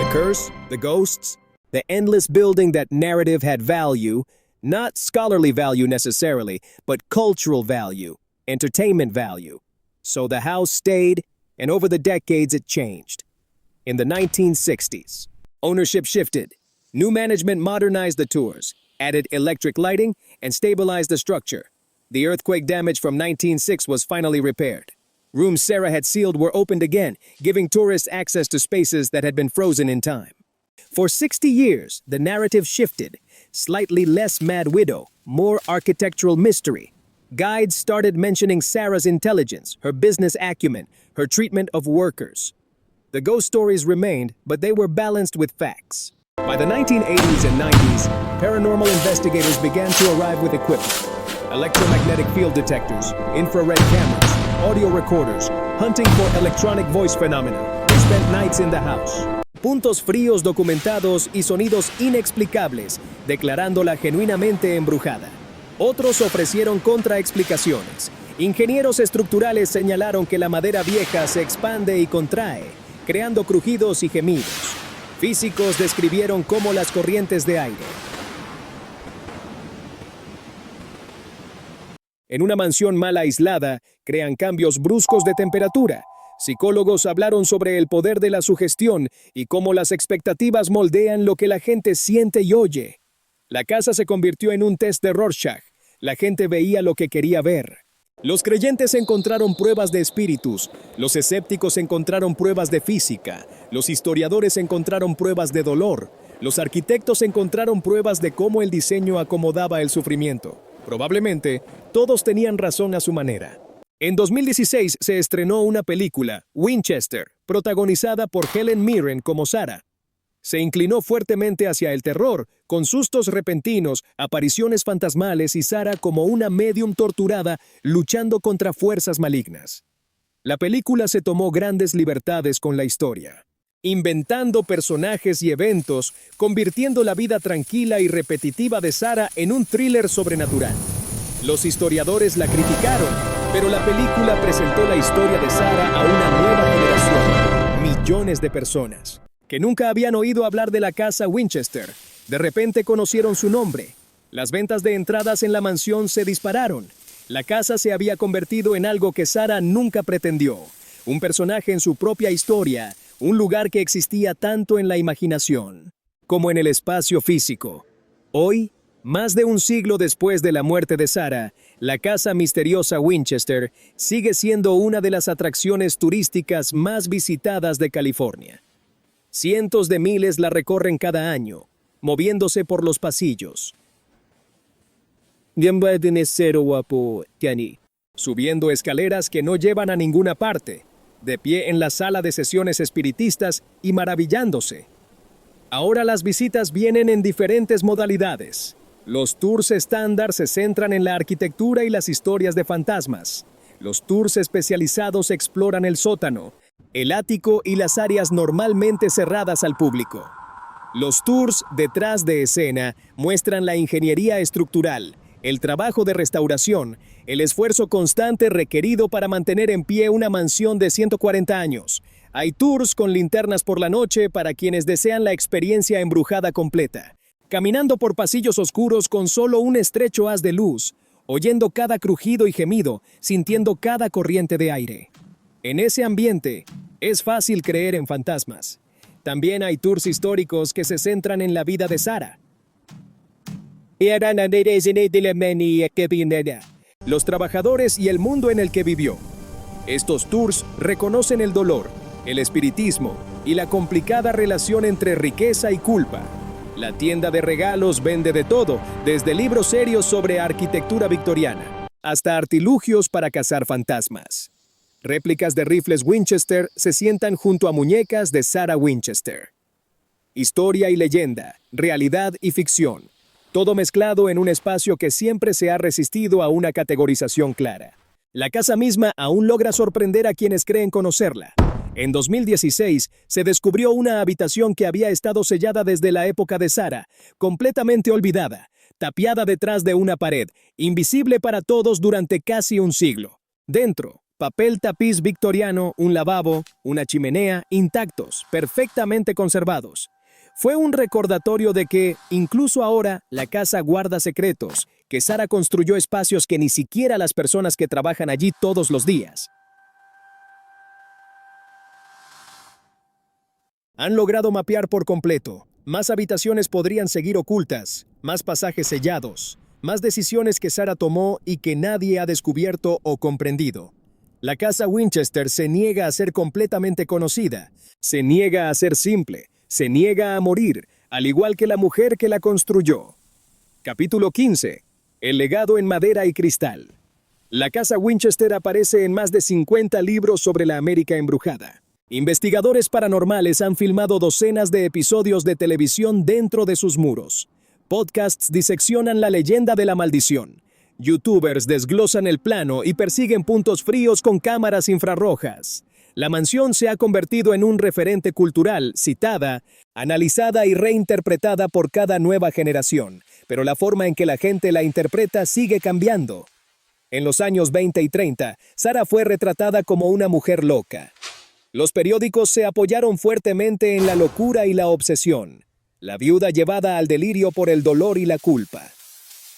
The curse, the ghosts, the endless building. That narrative had value, not scholarly value necessarily, but cultural value, entertainment value. So the house stayed, and over the decades it changed. In the 1960s, ownership shifted. New management modernized the tours, added electric lighting, and stabilized the structure. The earthquake damage from 1906 was finally repaired. Rooms Sarah had sealed were opened again, giving tourists access to spaces that had been frozen in time. For 60 years, the narrative shifted. Slightly less Mad Widow, more architectural mystery. Guides started mentioning Sarah's intelligence, her business acumen, her treatment of workers. The ghost stories remained, but they were balanced with facts. By the 1980s and 90s, paranormal investigators began to arrive with equipment. Electromagnetic field detectors, infrared cameras, audio recorders, hunting for electronic voice phenomena. They spent nights in the house. Puntos fríos documentados y sonidos inexplicables, declarándola genuinamente embrujada. Otros ofrecieron contraexplicaciones. Ingenieros estructurales señalaron que la madera vieja se expande y contrae, creando crujidos y gemidos. Físicos describieron cómo las corrientes de aire en una mansión mal aislada crean cambios bruscos de temperatura. Psicólogos hablaron sobre el poder de la sugestión y cómo las expectativas moldean lo que la gente siente y oye. La casa se convirtió en un test de Rorschach. La gente veía lo que quería ver. Los creyentes encontraron pruebas de espíritus, los escépticos encontraron pruebas de física, los historiadores encontraron pruebas de dolor, los arquitectos encontraron pruebas de cómo el diseño acomodaba el sufrimiento. Probablemente, todos tenían razón a su manera. En 2016 se estrenó una película, Winchester, protagonizada por Helen Mirren como Sarah. Se inclinó fuertemente hacia el terror, con sustos repentinos, apariciones fantasmales y Sarah como una medium torturada luchando contra fuerzas malignas. La película se tomó grandes libertades con la historia, inventando personajes y eventos, convirtiendo la vida tranquila y repetitiva de Sarah en un thriller sobrenatural. Los historiadores la criticaron, pero la película presentó la historia de Sarah a una nueva generación, millones de personas que nunca habían oído hablar de la casa Winchester. De repente conocieron su nombre. Las ventas de entradas en la mansión se dispararon. La casa se había convertido en algo que Sarah nunca pretendió. Un personaje en su propia historia, un lugar que existía tanto en la imaginación como en el espacio físico. Hoy, más de un siglo después de la muerte de Sarah, la casa misteriosa Winchester sigue siendo una de las atracciones turísticas más visitadas de California. Cientos de miles la recorren cada año, moviéndose por los pasillos, subiendo escaleras que no llevan a ninguna parte, de pie en la sala de sesiones espiritistas y maravillándose. Ahora las visitas vienen en diferentes modalidades. Los tours estándar se centran en la arquitectura y las historias de fantasmas. Los tours especializados exploran el sótano, el ático y las áreas normalmente cerradas al público. Los tours detrás de escena muestran la ingeniería estructural, el trabajo de restauración, el esfuerzo constante requerido para mantener en pie una mansión de 140 años. Hay tours con linternas por la noche para quienes desean la experiencia embrujada completa, caminando por pasillos oscuros con solo un estrecho haz de luz, oyendo cada crujido y gemido, sintiendo cada corriente de aire. En ese ambiente, es fácil creer en fantasmas. También hay tours históricos que se centran en la vida de Sarah. Los trabajadores y el mundo en el que vivió. Estos tours reconocen el dolor, el espiritismo y la complicada relación entre riqueza y culpa. La tienda de regalos vende de todo, desde libros serios sobre arquitectura victoriana hasta artilugios para cazar fantasmas. Réplicas de rifles Winchester se sientan junto a muñecas de Sarah Winchester. Historia y leyenda, realidad y ficción, todo mezclado en un espacio que siempre se ha resistido a una categorización clara. La casa misma aún logra sorprender a quienes creen conocerla. En 2016, se descubrió una habitación que había estado sellada desde la época de Sarah, completamente olvidada, tapiada detrás de una pared, invisible para todos durante casi un siglo. Dentro, papel tapiz victoriano, un lavabo, una chimenea, intactos, perfectamente conservados. Fue un recordatorio de que, incluso ahora, la casa guarda secretos, que Sarah construyó espacios que ni siquiera las personas que trabajan allí todos los días han logrado mapear por completo. Más habitaciones podrían seguir ocultas, más pasajes sellados, más decisiones que Sarah tomó y que nadie ha descubierto o comprendido. La casa Winchester se niega a ser completamente conocida, se niega a ser simple, se niega a morir, al igual que la mujer que la construyó. Capítulo 15. El legado en madera y cristal. La casa Winchester aparece en más de 50 libros sobre la América embrujada. Investigadores paranormales han filmado docenas de episodios de televisión dentro de sus muros. Podcasts diseccionan la leyenda de la maldición. YouTubers desglosan el plano y persiguen puntos fríos con cámaras infrarrojas. La mansión se ha convertido en un referente cultural, citada, analizada y reinterpretada por cada nueva generación, pero la forma en que la gente la interpreta sigue cambiando. En los años 20 y 30, Sarah fue retratada como una mujer loca. Los periódicos se apoyaron fuertemente en la locura y la obsesión, la viuda llevada al delirio por el dolor y la culpa.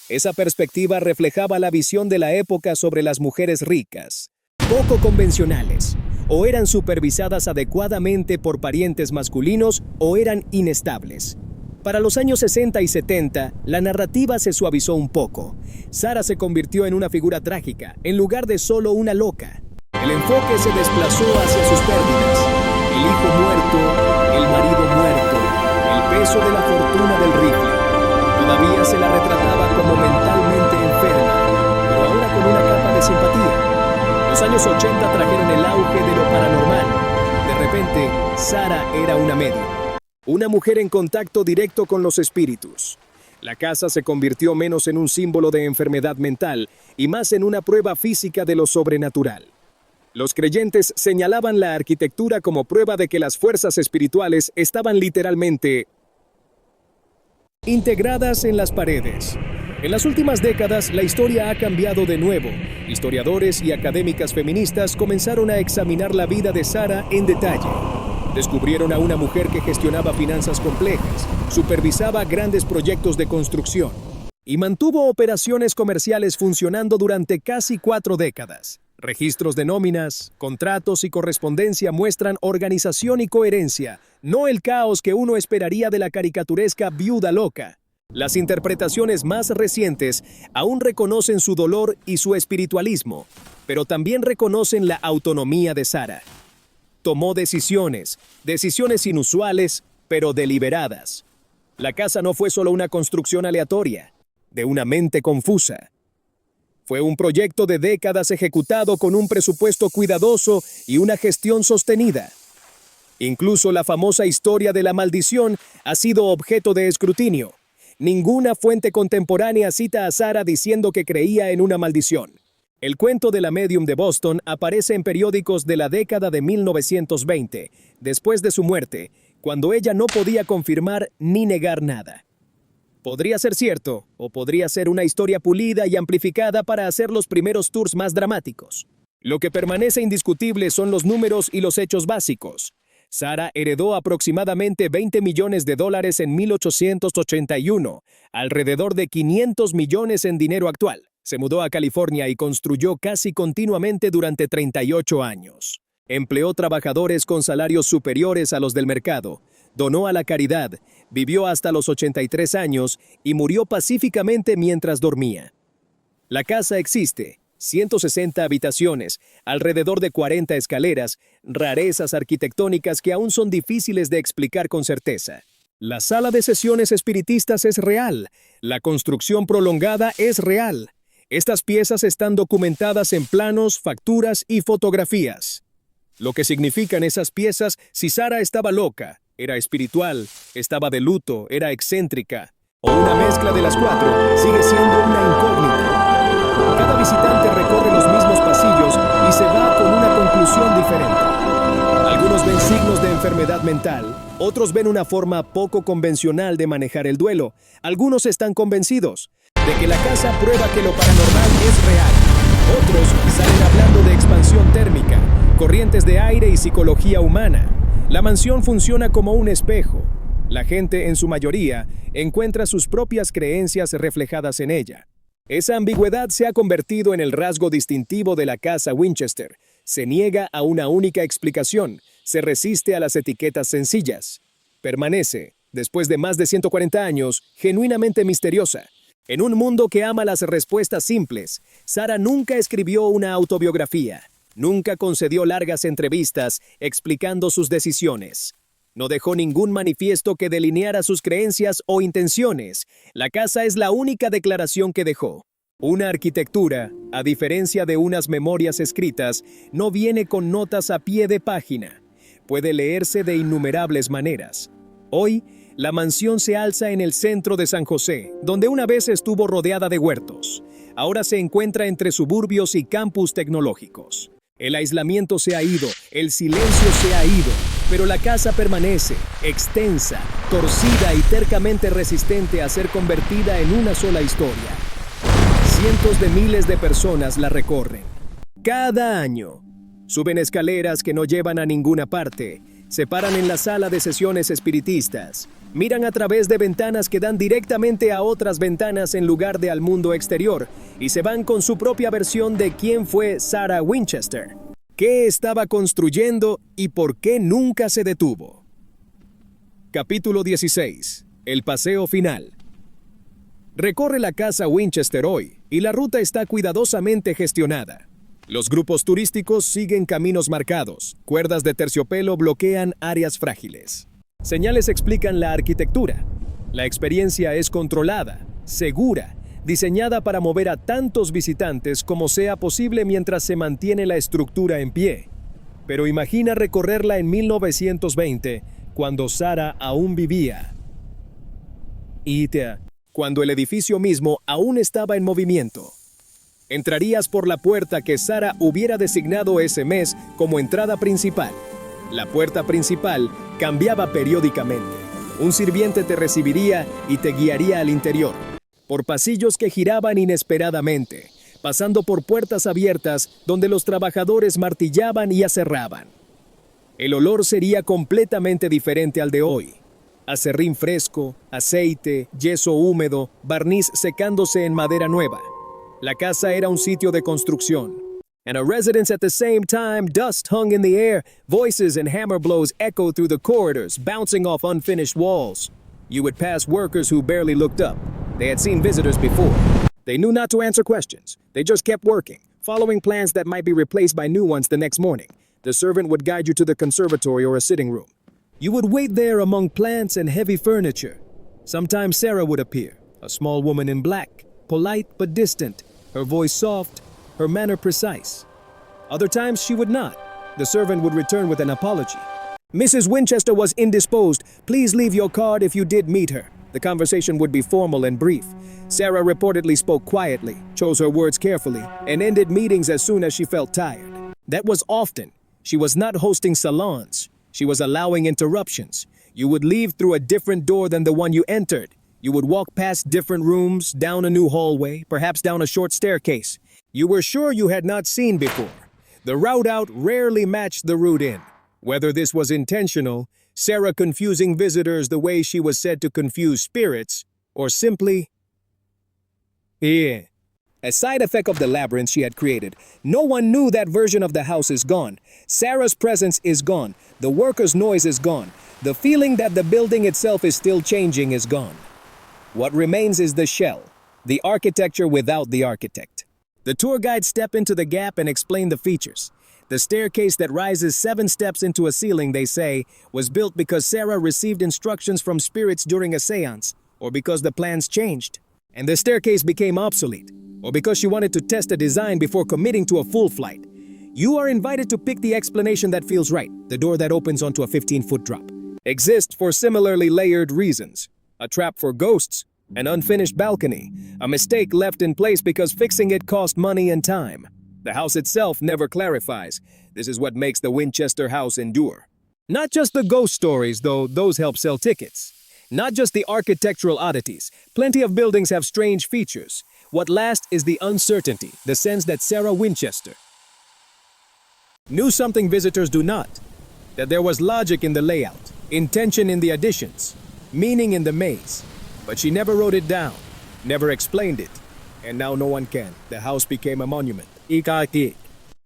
Esa perspectiva reflejaba la visión de la época sobre las mujeres ricas, poco convencionales, o eran supervisadas adecuadamente por parientes masculinos o eran inestables. Para los años 60 y 70, la narrativa se suavizó un poco. Sarah se convirtió en una figura trágica, en lugar de solo una loca. El enfoque se desplazó hacia sus pérdidas. El hijo muerto, el marido muerto, el peso de la fortuna del rifle. Todavía se la retrataba como mentalmente enferma, pero ahora con una capa de simpatía. Los años 80 trajeron el auge de lo paranormal. De repente, Sarah era una medium. Una mujer en contacto directo con los espíritus. La casa se convirtió menos en un símbolo de enfermedad mental y más en una prueba física de lo sobrenatural. Los creyentes señalaban la arquitectura como prueba de que las fuerzas espirituales estaban literalmente integradas en las paredes. En las últimas décadas, la historia ha cambiado de nuevo. Historiadores y académicas feministas comenzaron a examinar la vida de Sarah en detalle. Descubrieron a una mujer que gestionaba finanzas complejas, supervisaba grandes proyectos de construcción y mantuvo operaciones comerciales funcionando durante casi 4 décadas. Registros de nóminas, contratos y correspondencia muestran organización y coherencia, no el caos que uno esperaría de la caricaturesca viuda loca. Las interpretaciones más recientes aún reconocen su dolor y su espiritualismo, pero también reconocen la autonomía de Sarah. Tomó decisiones inusuales, pero deliberadas. La casa no fue solo una construcción aleatoria, de una mente confusa. Fue un proyecto de décadas ejecutado con un presupuesto cuidadoso y una gestión sostenida. Incluso la famosa historia de la maldición ha sido objeto de escrutinio. Ninguna fuente contemporánea cita a Sarah diciendo que creía en una maldición. El cuento de la médium de Boston aparece en periódicos de la década de 1920, después de su muerte, cuando ella no podía confirmar ni negar nada. Podría ser cierto, o podría ser una historia pulida y amplificada para hacer los primeros tours más dramáticos. Lo que permanece indiscutible son los números y los hechos básicos. Sarah heredó aproximadamente $20 millones en 1881, alrededor de 500 millones en dinero actual. Se mudó a California y construyó casi continuamente durante 38 años. Empleó trabajadores con salarios superiores a los del mercado, donó a la caridad, vivió hasta los 83 años y murió pacíficamente mientras dormía. La casa existe, 160 habitaciones, alrededor de 40 escaleras, rarezas arquitectónicas que aún son difíciles de explicar con certeza. La sala de sesiones espiritistas es real, la construcción prolongada es real. Estas piezas están documentadas en planos, facturas y fotografías. Lo que significan esas piezas si Sarah estaba loca, era espiritual, estaba de luto, era excéntrica, o una mezcla de las 4, sigue siendo una incógnita. Cada visitante recorre los mismos pasillos y se va con una conclusión diferente. Algunos enfermedad mental, otros ven una forma poco convencional de manejar el duelo. Algunos están convencidos de que la casa prueba que lo paranormal es real. Otros salen hablando de expansión térmica, corrientes de aire y psicología humana. La mansión funciona como un espejo. La gente, en su mayoría, encuentra sus propias creencias reflejadas en ella. Esa ambigüedad se ha convertido en el rasgo distintivo de la casa Winchester. Se niega a una única explicación, se resiste a las etiquetas sencillas. Permanece, después de más de 140 años, genuinamente misteriosa. En un mundo que ama las respuestas simples, Sarah nunca escribió una autobiografía, nunca concedió largas entrevistas explicando sus decisiones. No dejó ningún manifiesto que delineara sus creencias o intenciones. La casa es la única declaración que dejó. Una arquitectura, a diferencia de unas memorias escritas, no viene con notas a pie de página. Puede leerse de innumerables maneras. Hoy, la mansión se alza en el centro de San José, donde una vez estuvo rodeada de huertos. Ahora se encuentra entre suburbios y campus tecnológicos. El aislamiento se ha ido, el silencio se ha ido, pero la casa permanece, extensa, torcida y tercamente resistente a ser convertida en una sola historia. Cientos de miles de personas la recorren. Cada año. Suben escaleras que no llevan a ninguna parte, se paran en la sala de sesiones espiritistas, miran a través de ventanas que dan directamente a otras ventanas en lugar de al mundo exterior, y se van con su propia versión de quién fue Sarah Winchester, qué estaba construyendo y por qué nunca se detuvo. Capítulo 16. El paseo final. Recorre la casa Winchester hoy, y la ruta está cuidadosamente gestionada. Los grupos turísticos siguen caminos marcados, cuerdas de terciopelo bloquean áreas frágiles. Señales explican la arquitectura. La experiencia es controlada, segura, diseñada para mover a tantos visitantes como sea posible mientras se mantiene la estructura en pie. Pero imagina recorrerla en 1920, cuando Sarah aún vivía. Y cuando el edificio mismo aún estaba en movimiento. Entrarías por la puerta que Sarah hubiera designado ese mes como entrada principal. La puerta principal cambiaba periódicamente. Un sirviente te recibiría y te guiaría al interior, por pasillos que giraban inesperadamente, pasando por puertas abiertas donde los trabajadores martillaban y aserraban. El olor sería completamente diferente al de hoy. Acerrín fresco, aceite, yeso húmedo, barniz secándose en madera nueva. La casa era un sitio de construcción. And a residence at the same time, dust hung in the air, voices and hammer blows echoed through the corridors, bouncing off unfinished walls. You would pass workers who barely looked up. They had seen visitors before. They knew not to answer questions. They just kept working, following plans that might be replaced by new ones the next morning. The servant would guide you to the conservatory or a sitting room. You would wait there among plants and heavy furniture. Sometimes Sarah would appear, a small woman in black, polite but distant, her voice soft, her manner precise. Other times she would not. The servant would return with an apology. Mrs. Winchester was indisposed. Please leave your card if you did meet her. The conversation would be formal and brief. Sarah reportedly spoke quietly, chose her words carefully, and ended meetings as soon as she felt tired. That was often. She was not hosting salons. She was allowing interruptions. You would leave through a different door than the one you entered. You would walk past different rooms, down a new hallway, perhaps down a short staircase. You were sure you had not seen before. The route out rarely matched the route in. Whether this was intentional, Sarah confusing visitors the way she was said to confuse spirits, or simply... A side effect of the labyrinth she had created. No one knew that version of the house is gone. Sarah's presence is gone. The workers' noise is gone. The feeling that the building itself is still changing is gone. What remains is the shell, the architecture without the architect. The tour guides step into the gap and explain the features. The staircase that rises 7 steps into a ceiling, they say, was built because Sarah received instructions from spirits during a seance, or because the plans changed, and the staircase became obsolete, or because she wanted to test a design before committing to a full flight. You are invited to pick the explanation that feels right, the door that opens onto a 15-foot drop. Exists for similarly layered reasons. A trap for ghosts, an unfinished balcony, a mistake left in place because fixing it cost money and time. The house itself never clarifies. This is what makes the Winchester house endure. Not just the ghost stories, though those help sell tickets. Not just the architectural oddities. Plenty of buildings have strange features. What lasts is the uncertainty, the sense that Sarah Winchester knew something visitors do not. That there was logic in the layout, intention in the additions, meaning in the maze. But she never wrote it down, never explained it. And now no one can. The house became a monument. Ikaki.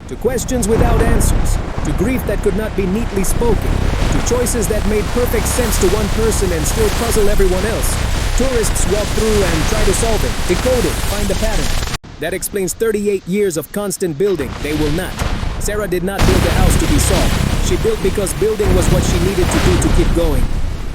To questions without answers, to grief that could not be neatly spoken, to choices that made perfect sense to one person and still puzzle everyone else. Tourists walk through and try to solve it, decode it, find a pattern. That explains 38 years of constant building. They will not. Sarah did not build the house to be solved. She built because building was what she needed to do to keep going.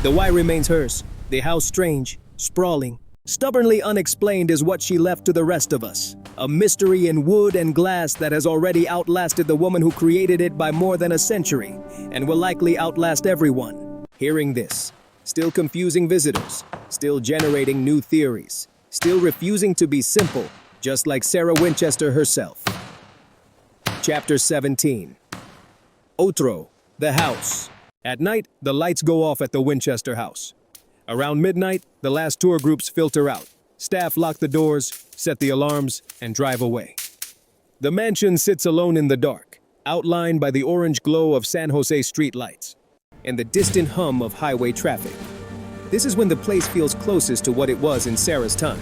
The why remains hers. The house strange, sprawling, stubbornly unexplained is what she left to the rest of us. A mystery in wood and glass that has already outlasted the woman who created it by more than a century, and will likely outlast everyone. Hearing this, still confusing visitors, still generating new theories, still refusing to be simple, just like Sarah Winchester herself. Chapter 17. Otro, the house. At night, the lights go off at the Winchester house. Around midnight, the last tour groups filter out. Staff lock the doors, set the alarms, and drive away. The mansion sits alone in the dark, outlined by the orange glow of San Jose street lights and the distant hum of highway traffic. This is when the place feels closest to what it was in Sarah's time.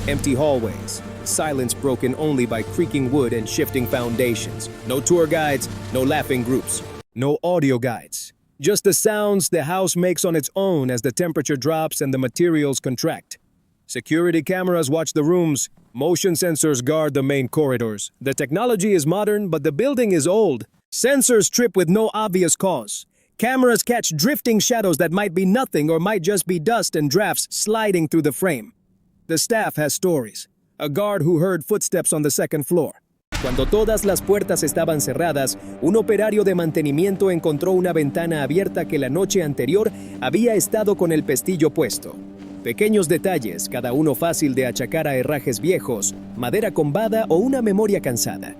Empty hallways, silence broken only by creaking wood and shifting foundations. No tour guides, no laughing groups, no audio guides. Just the sounds the house makes on its own as the temperature drops and the materials contract. Security cameras watch the rooms, motion sensors guard the main corridors. The technology is modern, but the building is old. Sensors trip with no obvious cause. Cameras catch drifting shadows that might be nothing or might just be dust and drafts sliding through the frame. The staff has stories. A guard who heard footsteps on the second floor. Cuando todas las puertas estaban cerradas, un operario de mantenimiento encontró una ventana abierta que la noche anterior había estado con el pestillo puesto. Pequeños detalles, cada uno fácil de achacar a herrajes viejos, madera combada o una memoria cansada.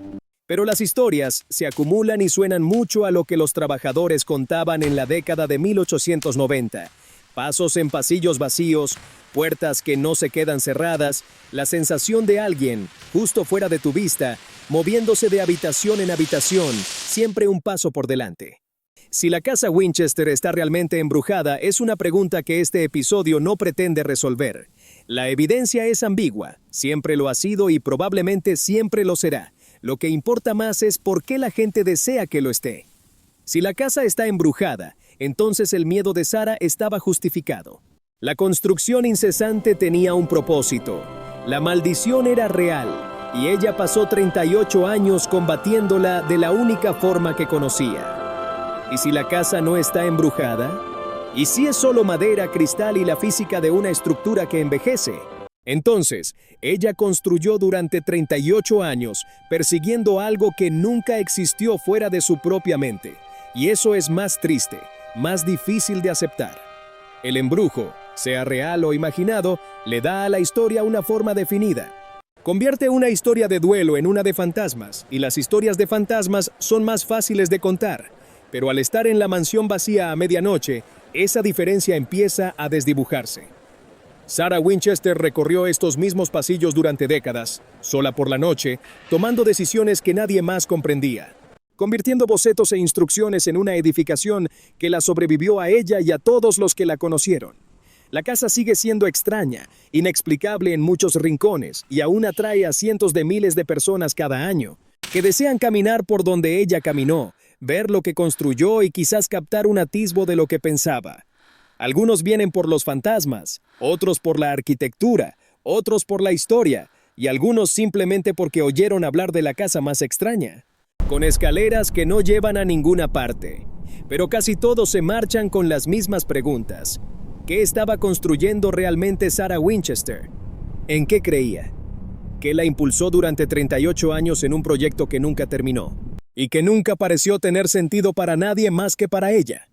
Pero las historias se acumulan y suenan mucho a lo que los trabajadores contaban en la década de 1890. Pasos en pasillos vacíos, puertas que no se quedan cerradas, la sensación de alguien, justo fuera de tu vista, moviéndose de habitación en habitación, siempre un paso por delante. Si la casa Winchester está realmente embrujada es una pregunta que este episodio no pretende resolver. La evidencia es ambigua, siempre lo ha sido y probablemente siempre lo será. Lo que importa más es por qué la gente desea que lo esté. Si la casa está embrujada, entonces el miedo de Sarah estaba justificado. La construcción incesante tenía un propósito. La maldición era real, y ella pasó 38 años combatiéndola de la única forma que conocía. ¿Y si la casa no está embrujada? ¿Y si es solo madera, cristal y la física de una estructura que envejece? Entonces, ella construyó durante 38 años, persiguiendo algo que nunca existió fuera de su propia mente. Y eso es más triste, más difícil de aceptar. El embrujo, sea real o imaginado, le da a la historia una forma definida. Convierte una historia de duelo en una de fantasmas, y las historias de fantasmas son más fáciles de contar. Pero al estar en la mansión vacía a medianoche, esa diferencia empieza a desdibujarse. Sarah Winchester recorrió estos mismos pasillos durante décadas, sola por la noche, tomando decisiones que nadie más comprendía, convirtiendo bocetos e instrucciones en una edificación que la sobrevivió a ella y a todos los que la conocieron. La casa sigue siendo extraña, inexplicable en muchos rincones y aún atrae a cientos de miles de personas cada año, que desean caminar por donde ella caminó, ver lo que construyó y quizás captar un atisbo de lo que pensaba. Algunos vienen por los fantasmas, otros por la arquitectura, otros por la historia, y algunos simplemente porque oyeron hablar de la casa más extraña, con escaleras que no llevan a ninguna parte. Pero casi todos se marchan con las mismas preguntas. ¿Qué estaba construyendo realmente Sarah Winchester? ¿En qué creía? ¿Qué la impulsó durante 38 años en un proyecto que nunca terminó? Y que nunca pareció tener sentido para nadie más que para ella.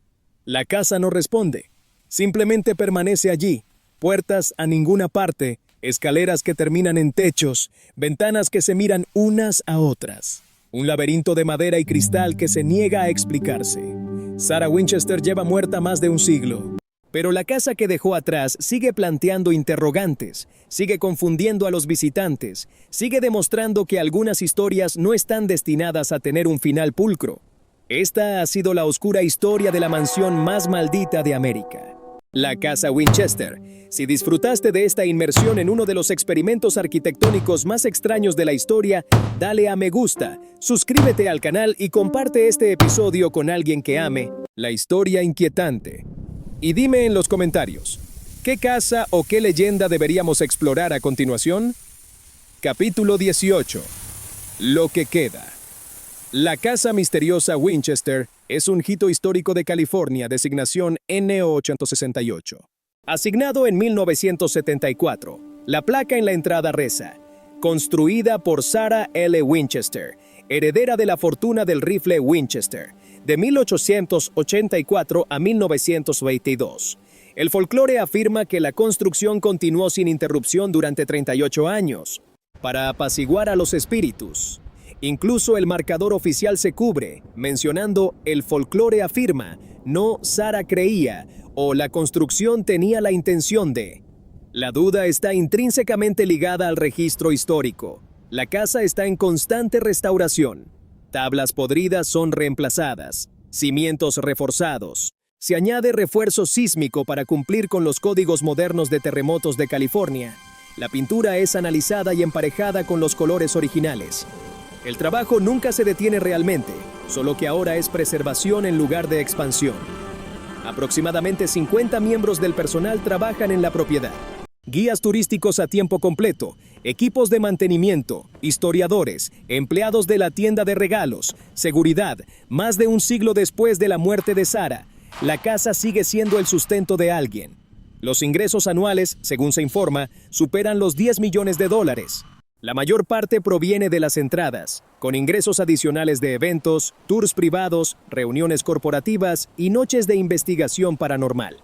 La casa no responde, simplemente permanece allí, puertas a ninguna parte, escaleras que terminan en techos, ventanas que se miran unas a otras. Un laberinto de madera y cristal que se niega a explicarse. Sarah Winchester lleva muerta más de un siglo. Pero la casa que dejó atrás sigue planteando interrogantes, sigue confundiendo a los visitantes, sigue demostrando que algunas historias no están destinadas a tener un final pulcro. Esta ha sido la oscura historia de la mansión más maldita de América. La Casa Winchester. Si disfrutaste de esta inmersión en uno de los experimentos arquitectónicos más extraños de la historia, dale a me gusta, suscríbete al canal y comparte este episodio con alguien que ame la historia inquietante. Y dime en los comentarios, ¿qué casa o qué leyenda deberíamos explorar a continuación? Capítulo 18. Lo que queda. La Casa Misteriosa Winchester es un hito histórico de California, designación N868. Asignado en 1974, la placa en la entrada reza: construida por Sarah L. Winchester, heredera de la fortuna del rifle Winchester, de 1884 a 1922. El folclore afirma que la construcción continuó sin interrupción durante 38 años, para apaciguar a los espíritus. Incluso el marcador oficial se cubre, mencionando el folclore afirma, no Sarah creía, o la construcción tenía la intención de. La duda está intrínsecamente ligada al registro histórico. La casa está en constante restauración. Tablas podridas son reemplazadas, cimientos reforzados. Se añade refuerzo sísmico para cumplir con los códigos modernos de terremotos de California. La pintura es analizada y emparejada con los colores originales. El trabajo nunca se detiene realmente, solo que ahora es preservación en lugar de expansión. Aproximadamente 50 miembros del personal trabajan en la propiedad. Guías turísticos a tiempo completo, equipos de mantenimiento, historiadores, empleados de la tienda de regalos, seguridad. Más de un siglo después de la muerte de Sarah, la casa sigue siendo el sustento de alguien. Los ingresos anuales, según se informa, superan los $10 millones. La mayor parte proviene de las entradas, con ingresos adicionales de eventos, tours privados, reuniones corporativas y noches de investigación paranormal.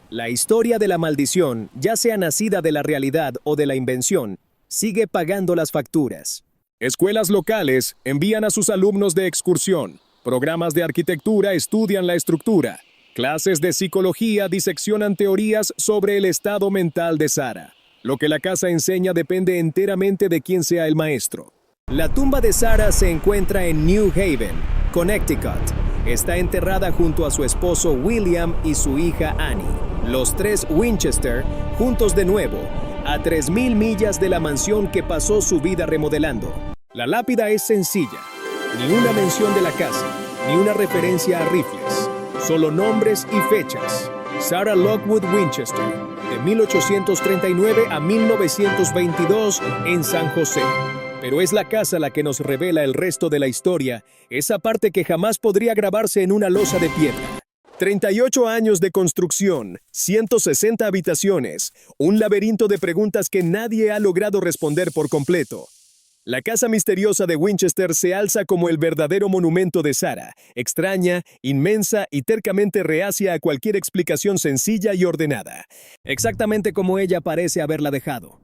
La historia de la maldición, ya sea nacida de la realidad o de la invención, sigue pagando las facturas. Escuelas locales envían a sus alumnos de excursión. Programas de arquitectura estudian la estructura. Clases de psicología diseccionan teorías sobre el estado mental de Sarah. Lo que la casa enseña depende enteramente de quién sea el maestro. La tumba de Sarah se encuentra en New Haven, Connecticut. Está enterrada junto a su esposo William y su hija Annie. Los tres Winchester, juntos de nuevo, a 3,000 millas de la mansión que pasó su vida remodelando. La lápida es sencilla. Ni una mención de la casa, ni una referencia a rifles. Solo nombres y fechas. Sarah Lockwood Winchester, de 1839 a 1922 en San José. Pero es la casa la que nos revela el resto de la historia, esa parte que jamás podría grabarse en una losa de piedra. 38 años de construcción, 160 habitaciones, un laberinto de preguntas que nadie ha logrado responder por completo. La casa misteriosa de Winchester se alza como el verdadero monumento de Sarah, extraña, inmensa y tercamente reacia a cualquier explicación sencilla y ordenada. Exactamente como ella parece haberla dejado.